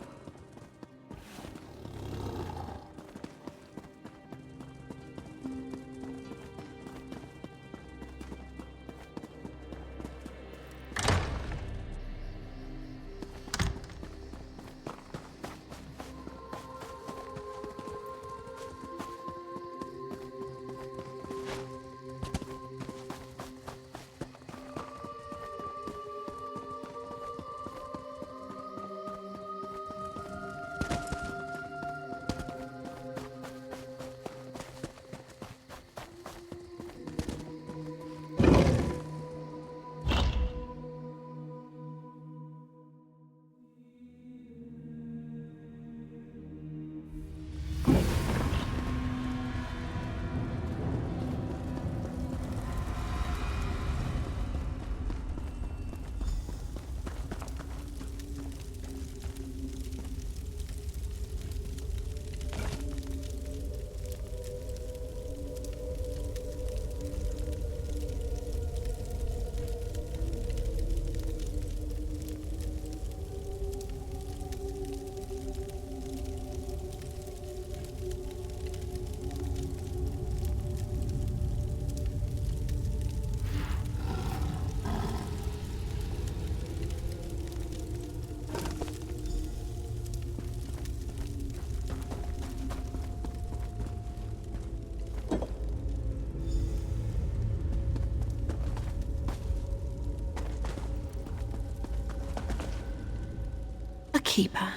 Keeper.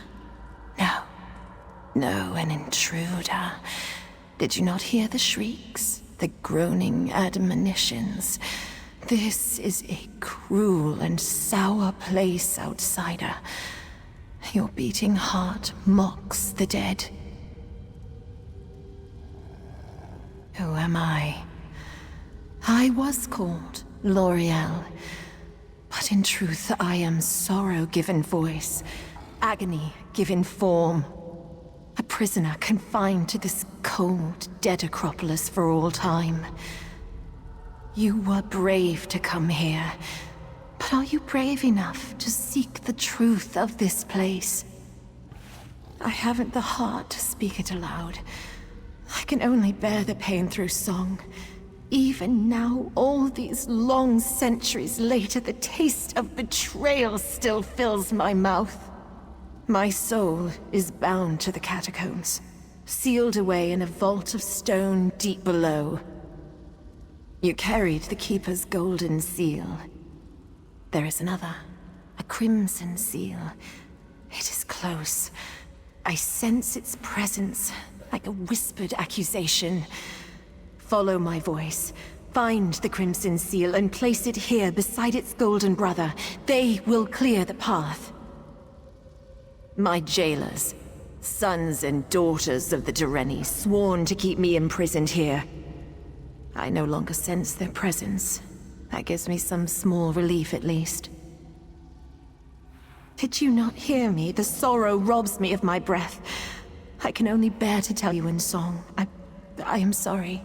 No. No, an intruder. Did you not hear the shrieks? The groaning admonitions? This is a cruel and sour place, outsider. Your beating heart mocks the dead. Who am I? I was called Lauriэль, but in truth I am sorrow given voice. Agony given form. A prisoner confined to this cold, dead Acropolis for all time. You were brave to come here, but are you brave enough to seek the truth of this place? I haven't the heart to speak it aloud. I can only bear the pain through song. Even now, all these long centuries later, the taste of betrayal still fills my mouth. My soul is bound to the catacombs, sealed away in a vault of stone deep below. You carried the Keeper's golden seal. There is another, a crimson seal. It is close. I sense its presence, like a whispered accusation. Follow my voice. Find the crimson seal and place it here beside its golden brother. They will clear the path. My jailers, sons and daughters of the Dureni, sworn to keep me imprisoned here. I no longer sense their presence. That gives me some small relief, at least. Did you not hear me? The sorrow robs me of my breath. I can only bear to tell you in song. I am sorry.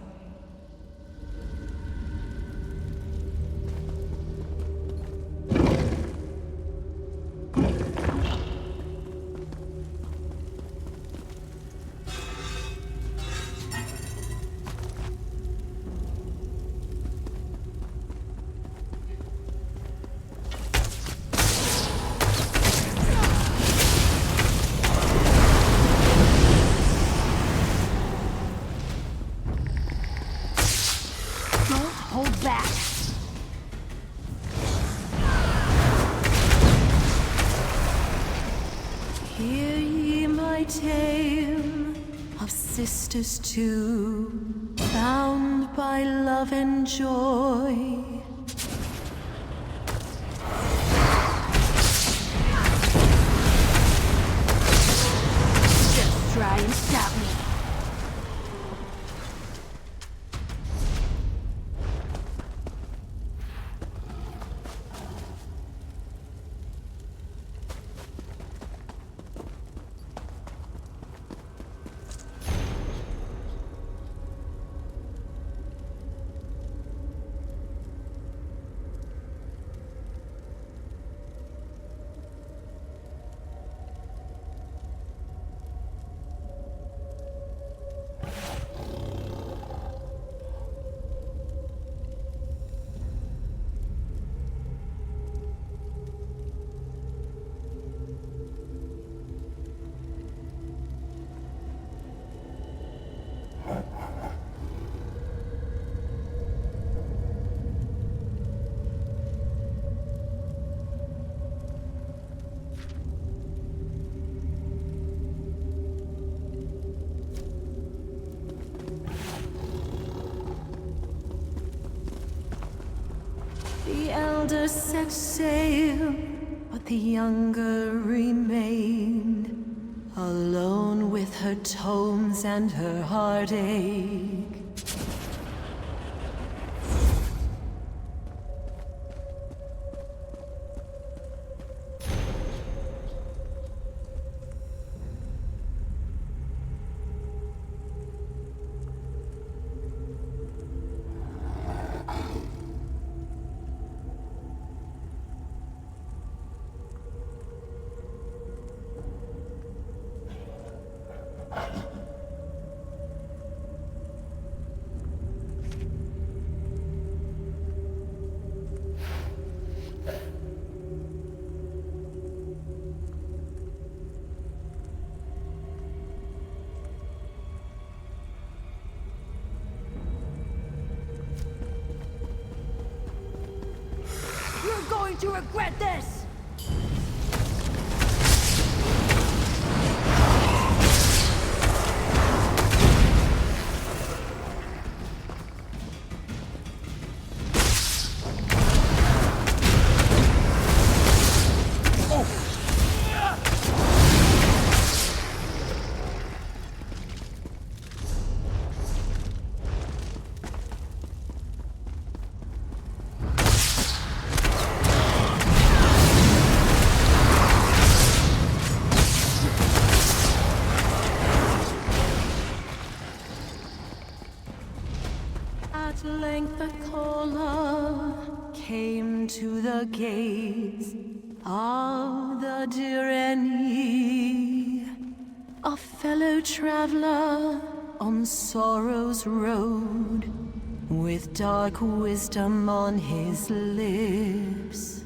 Sisters two, bound by love and joy. elder set sail, but the younger remained, alone with her tomes and her heartache. You're going to regret this! At length the caller came to the gates of the Direni, a fellow traveler on sorrow's road, with dark wisdom on his lips.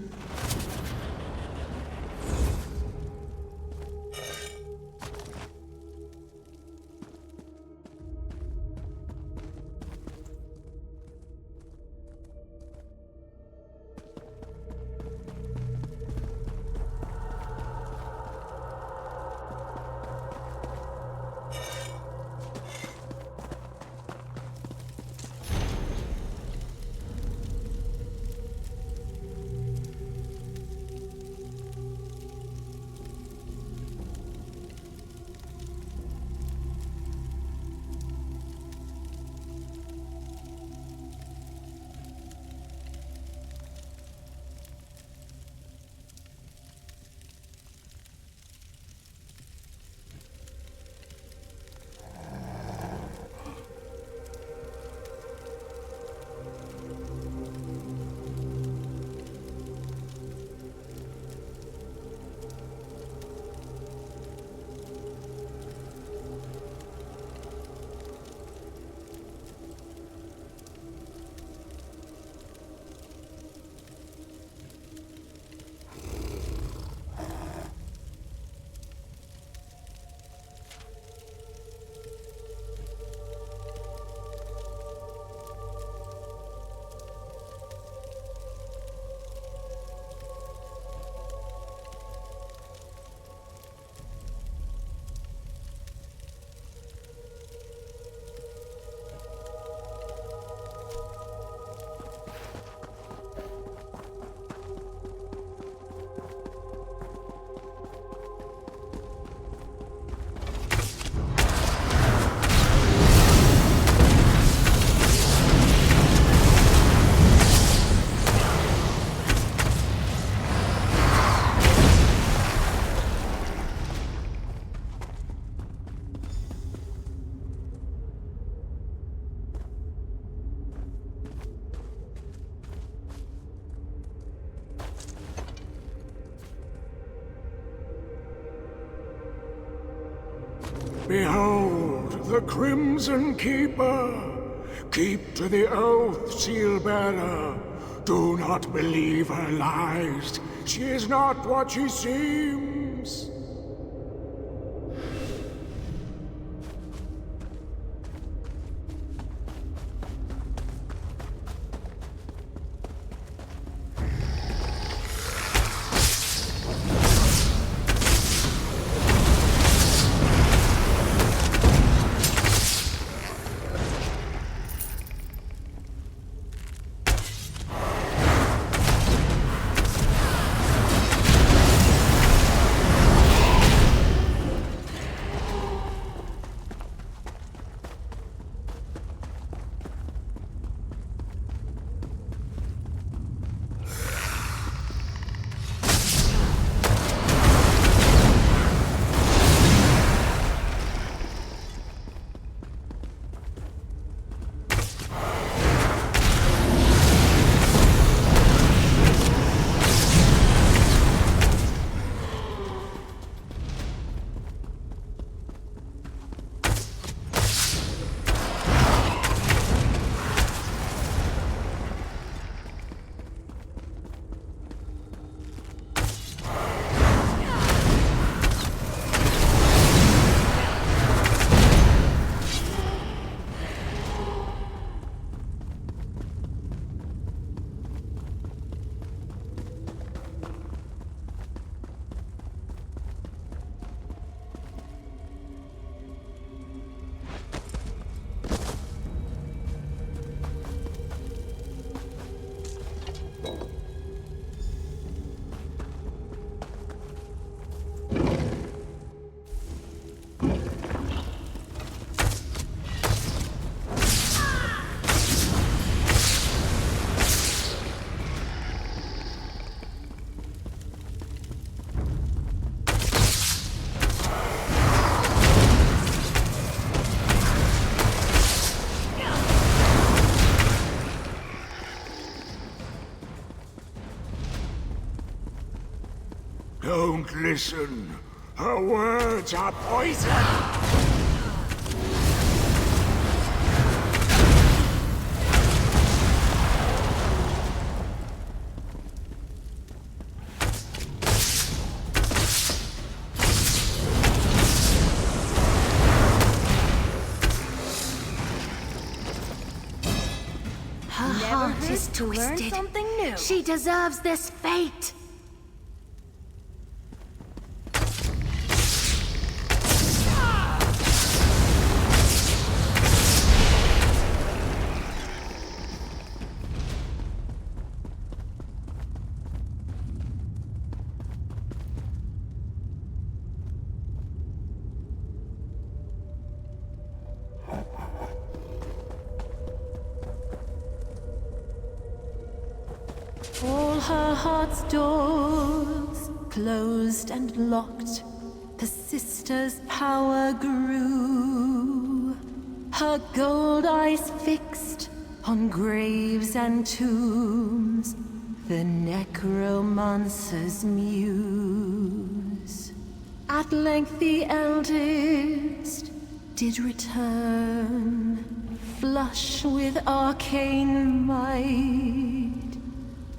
Behold, the Crimson Keeper! Keep to the oath, Seal-bearer! Do not believe her lies. She is not what she seems. Don't listen. Her words are poison. Her heart is twisted. She deserves this fate. All her heart's doors closed and locked. The sister's power grew. Her gold eyes fixed on graves and tombs. The necromancer's muse. At length the eldest did return, flush with arcane might.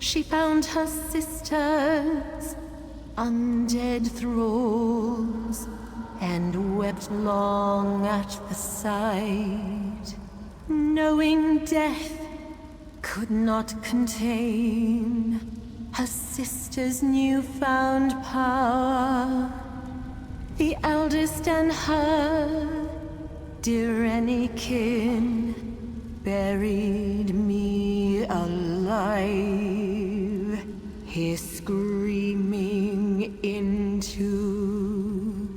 She found her sisters, undead thralls, and wept long at the sight, knowing death could not contain her sister's newfound power. The eldest and her, dear any kin, buried me alive, here screaming into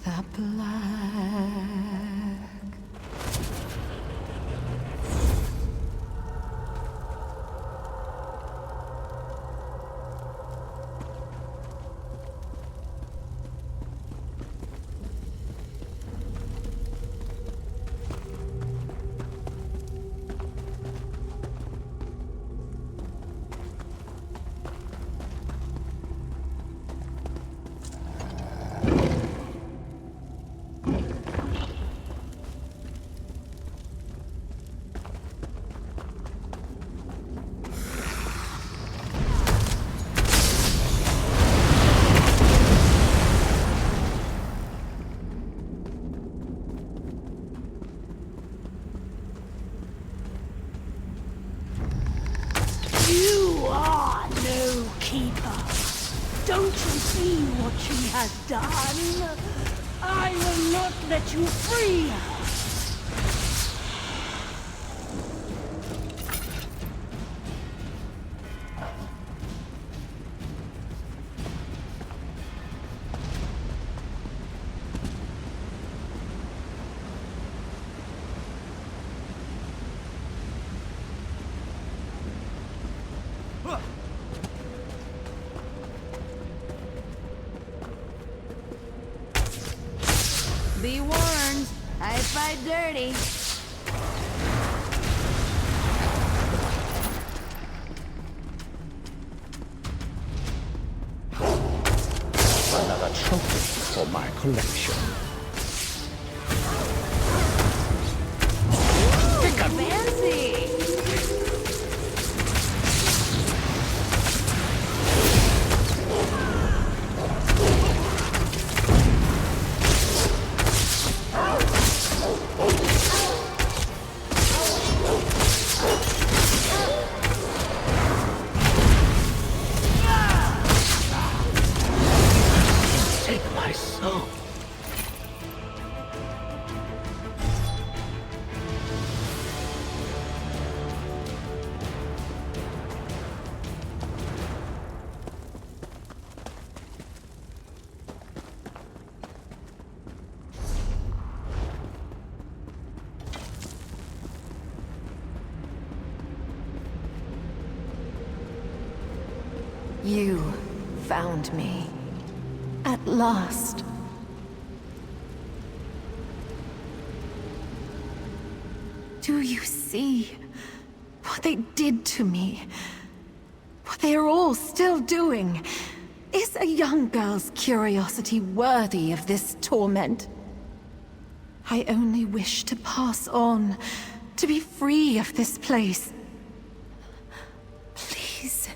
the black. You are no keeper. Don't you see what she has done? I will not let you free her. Be warned, I fight dirty. Another trophy for my collection. Fancy! Take my soul. You found me. At last. Do you see what they did to me? What they are all still doing? Is a young girl's curiosity worthy of this torment? I only wish to pass on, to be free of this place. Please,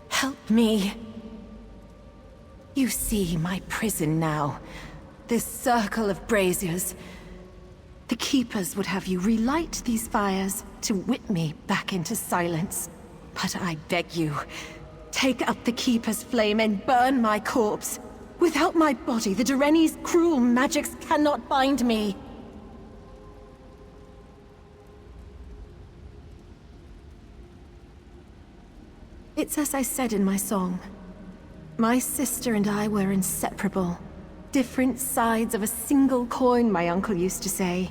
help me. You see my prison now. This circle of braziers. The Keepers would have you relight these fires to whip me back into silence. But I beg you, take up the Keeper's flame and burn my corpse. Without my body, the Dureni's cruel magics cannot bind me. It's as I said in my song. My sister and I were inseparable. Different sides of a single coin, my uncle used to say.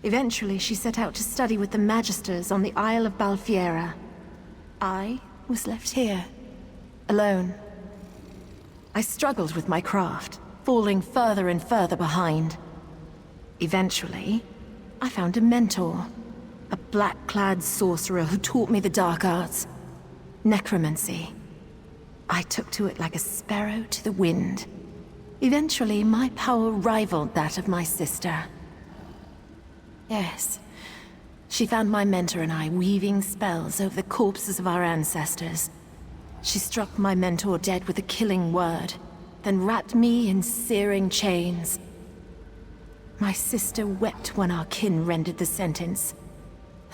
Eventually, she set out to study with the Magisters on the Isle of Balfiera. I was left here, alone. I struggled with my craft, falling further and further behind. Eventually, I found a mentor, a black-clad sorcerer who taught me the dark arts. Necromancy. I took to it like a sparrow to the wind. Eventually, my power rivaled that of my sister. Yes, she found my mentor and I weaving spells over the corpses of our ancestors. She struck my mentor dead with a killing word, then wrapped me in searing chains. My sister wept when our kin rendered the sentence,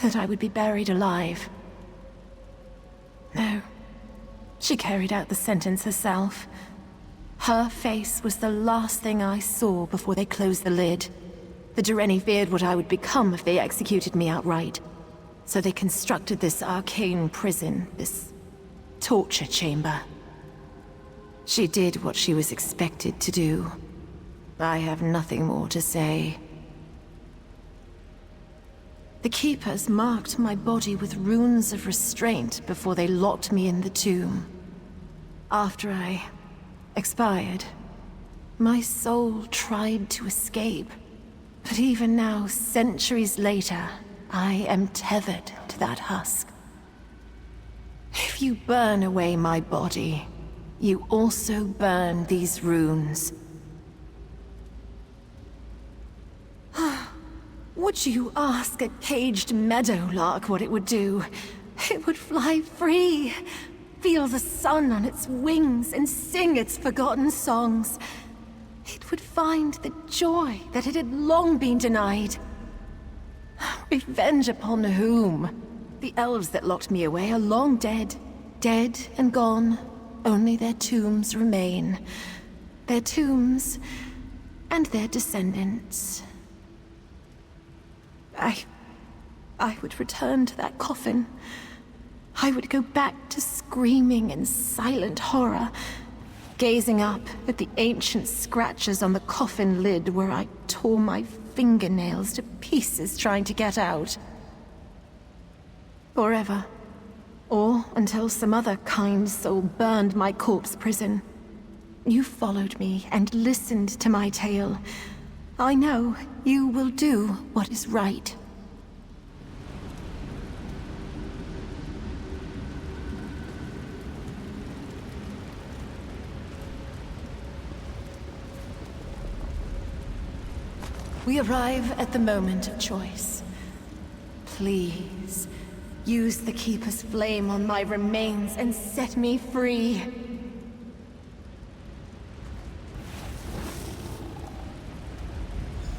that I would be buried alive. No, she carried out the sentence herself. Her face was the last thing I saw before they closed the lid. The Dureni feared what I would become if they executed me outright. So they constructed this arcane prison, this torture chamber. She did what she was expected to do. I have nothing more to say. The Keepers marked my body with runes of restraint before they locked me in the tomb. After I expired, my soul tried to escape. But even now, centuries later, I am tethered to that husk. If you burn away my body, you also burn these runes. Would you ask a caged meadowlark what it would do? It would fly free, feel the sun on its wings, and sing its forgotten songs. It would find the joy that it had long been denied. Revenge upon whom? The elves that locked me away are long dead. Dead and gone. Only their tombs remain. Their tombs and their descendants. I would return to that coffin. I would go back to screaming in silent horror, gazing up at the ancient scratches on the coffin lid where I tore my fingernails to pieces trying to get out. Forever. Or until some other kind soul burned my corpse prison. You followed me and listened to my tale. I know you will do what is right. We arrive at the moment of choice. Please, use the Keeper's flame on my remains and set me free.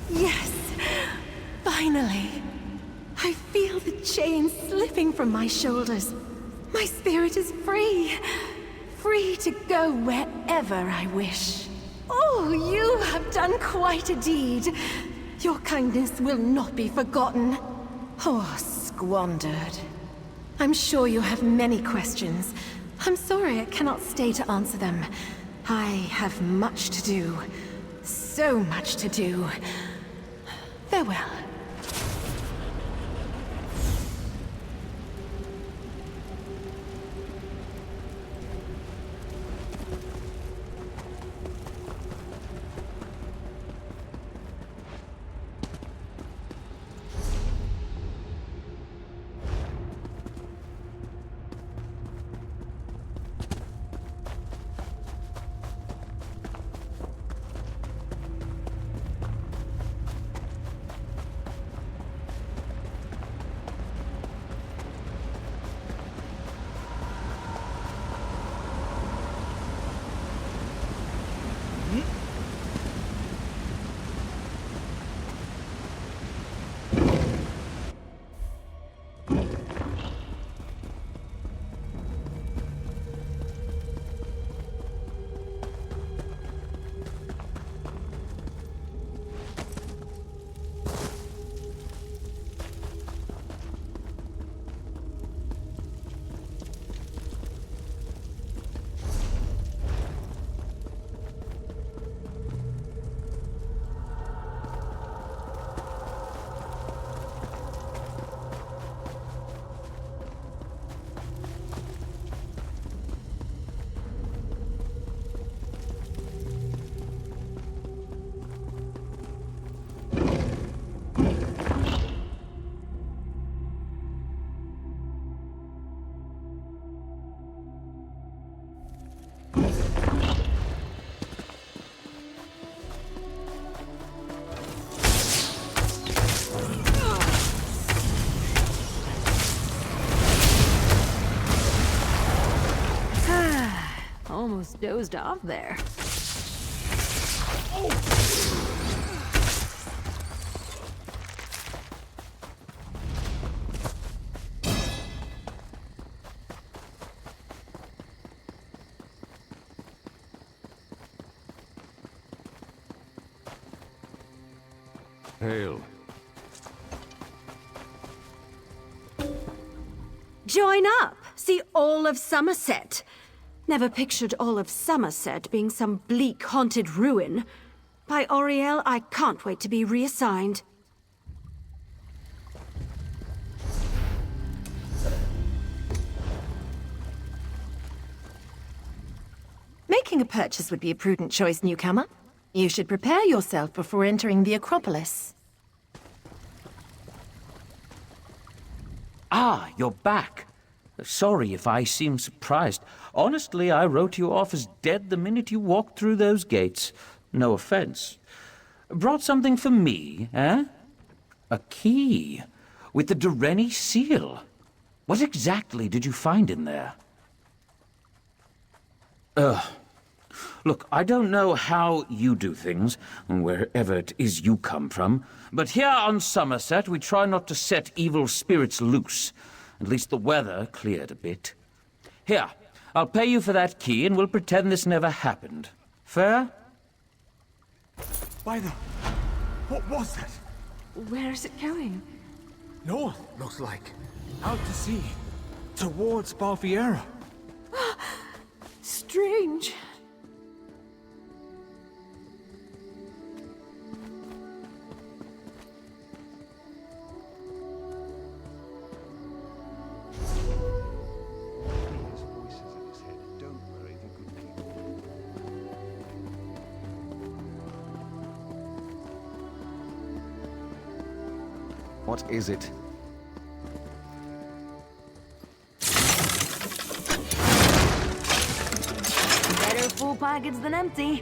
Yes! Finally! I feel the chains slipping from my shoulders. My spirit is free! Free to go wherever I wish. Oh, you have done quite a deed. Your kindness will not be forgotten. Oh, squandered. I'm sure you have many questions. I'm sorry I cannot stay to answer them. I have much to do. So much to do. Farewell. dozed off there. Hail. Join up! See all of Somerset! Never pictured all of Somerset being some bleak, haunted ruin. By Lauriэль, I can't wait to be reassigned. Making a purchase would be a prudent choice, newcomer. You should prepare yourself before entering the Acropolis. Ah, you're back. Sorry if I seem surprised. Honestly, I wrote you off as dead the minute you walked through those gates. No offense. Brought something for me, eh? A key with the Durrani seal. What exactly did you find in there? Look, I don't know how you do things, wherever it is you come from, but here on Somerset we try not to set evil spirits loose. At least the weather cleared a bit. Here, I'll pay you for that key and we'll pretend this never happened. Fair? By the... What was that? Where is it going? North, looks like. Out to sea. Towards Balfiera. Strange. What is it? Better full pockets than empty.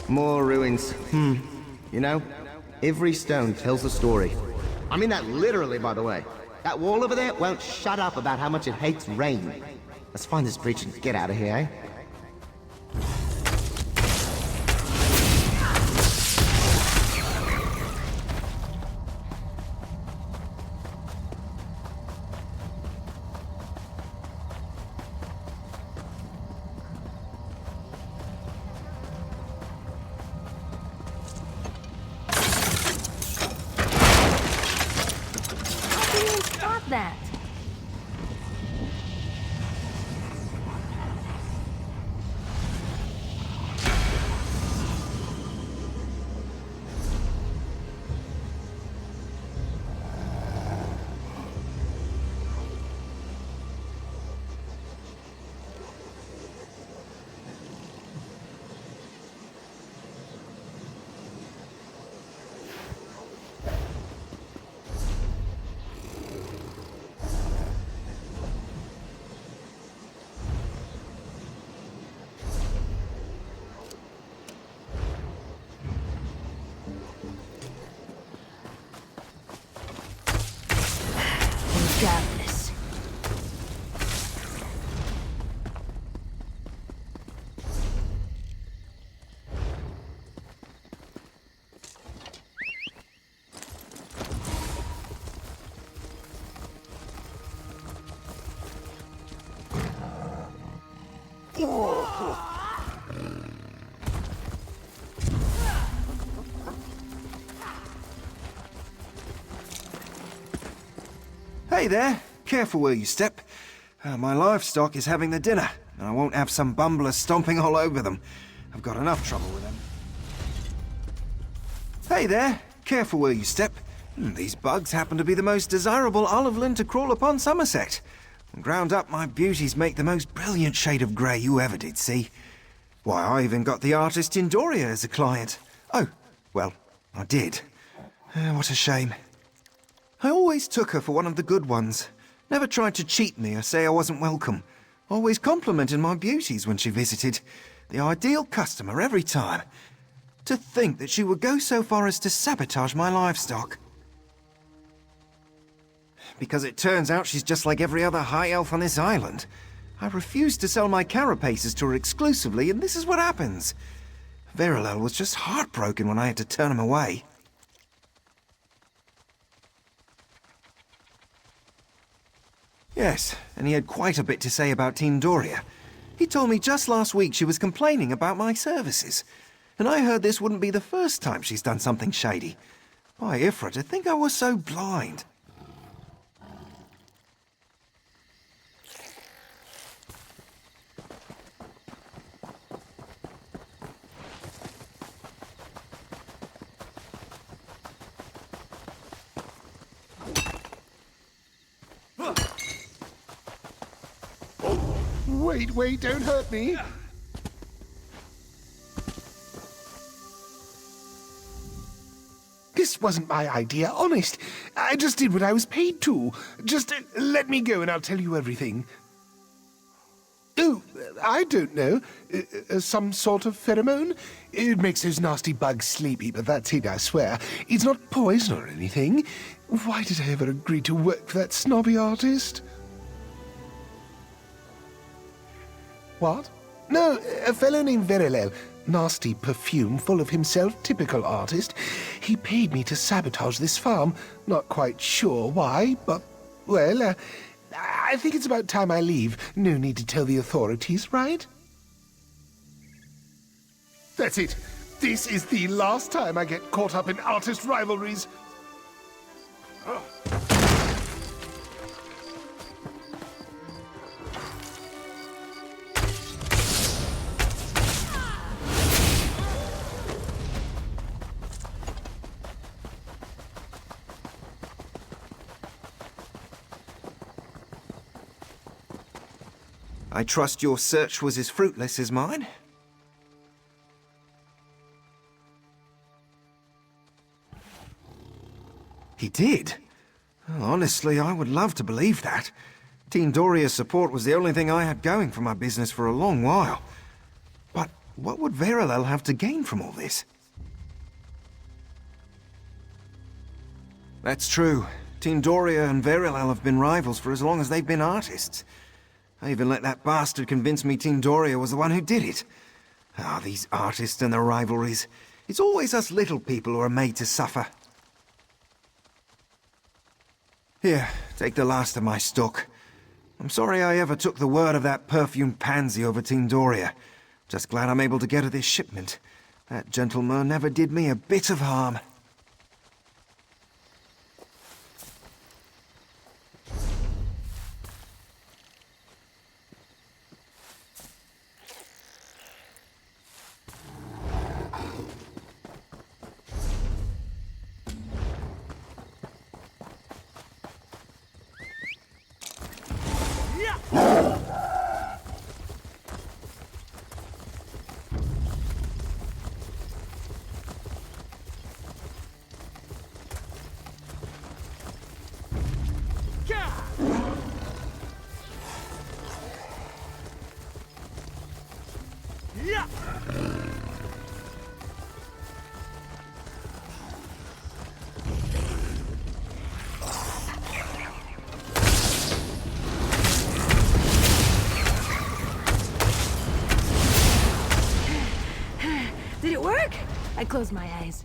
More ruins. You know, every stone tells a story. I mean that literally, by the way. That wall over there won't shut up about how much it hates rain. Let's find this breach and get out of here, eh? That. Got this. Hey there, careful where you step. My livestock is having the dinner, and I won't have some bumblers stomping all over them. I've got enough trouble with them. Hey there, careful where you step. These bugs happen to be the most desirable olive lint to crawl upon Somerset. Ground up, my beauties make the most brilliant shade of grey you ever did see. Why, I even got the artist in Doria as a client. Oh, well, I did. What a shame. I always took her for one of the good ones. Never tried to cheat me or say I wasn't welcome. Always complimented my beauties when she visited. The ideal customer every time. To think that she would go so far as to sabotage my livestock. Because it turns out she's just like every other high elf on this island. I refused to sell my carapaces to her exclusively, and this is what happens. Lauriэль was just heartbroken when I had to turn him away. Yes, and he had quite a bit to say about Team Doria. He told me just last week she was complaining about my services. And I heard this wouldn't be the first time she's done something shady. By Ifra, to think I was so blind. Wait, don't hurt me. This wasn't my idea, honest. I just did what I was paid to. Just let me go and I'll tell you everything. Oh, I don't know. Some sort of pheromone? It makes those nasty bugs sleepy, but that's it, I swear. It's not poison or anything. Why did I ever agree to work for that snobby artist? What? No, a fellow named Lauriэль. Nasty perfume, full of himself, typical artist. He paid me to sabotage this farm. Not quite sure why, but, well, I think it's about time I leave. No need to tell the authorities, right? That's it. This is the last time I get caught up in artist rivalries. I trust your search was as fruitless as mine? He did? Honestly, I would love to believe that. Team Doria's support was the only thing I had going for my business for a long while. But What would Lauriэль have to gain from all this? That's true. Tindoria and Lauriэль have been rivals for as long as they've been artists. I even let that bastard convince me Tindoria was the one who did it. Ah, these artists and their rivalries. It's always us little people who are made to suffer. Here, take the last of my stock. I'm sorry I ever took the word of that perfumed pansy over Tindoria. Just glad I'm able to get her this shipment. That gentleman never did me a bit of harm. Did it work? I closed my eyes.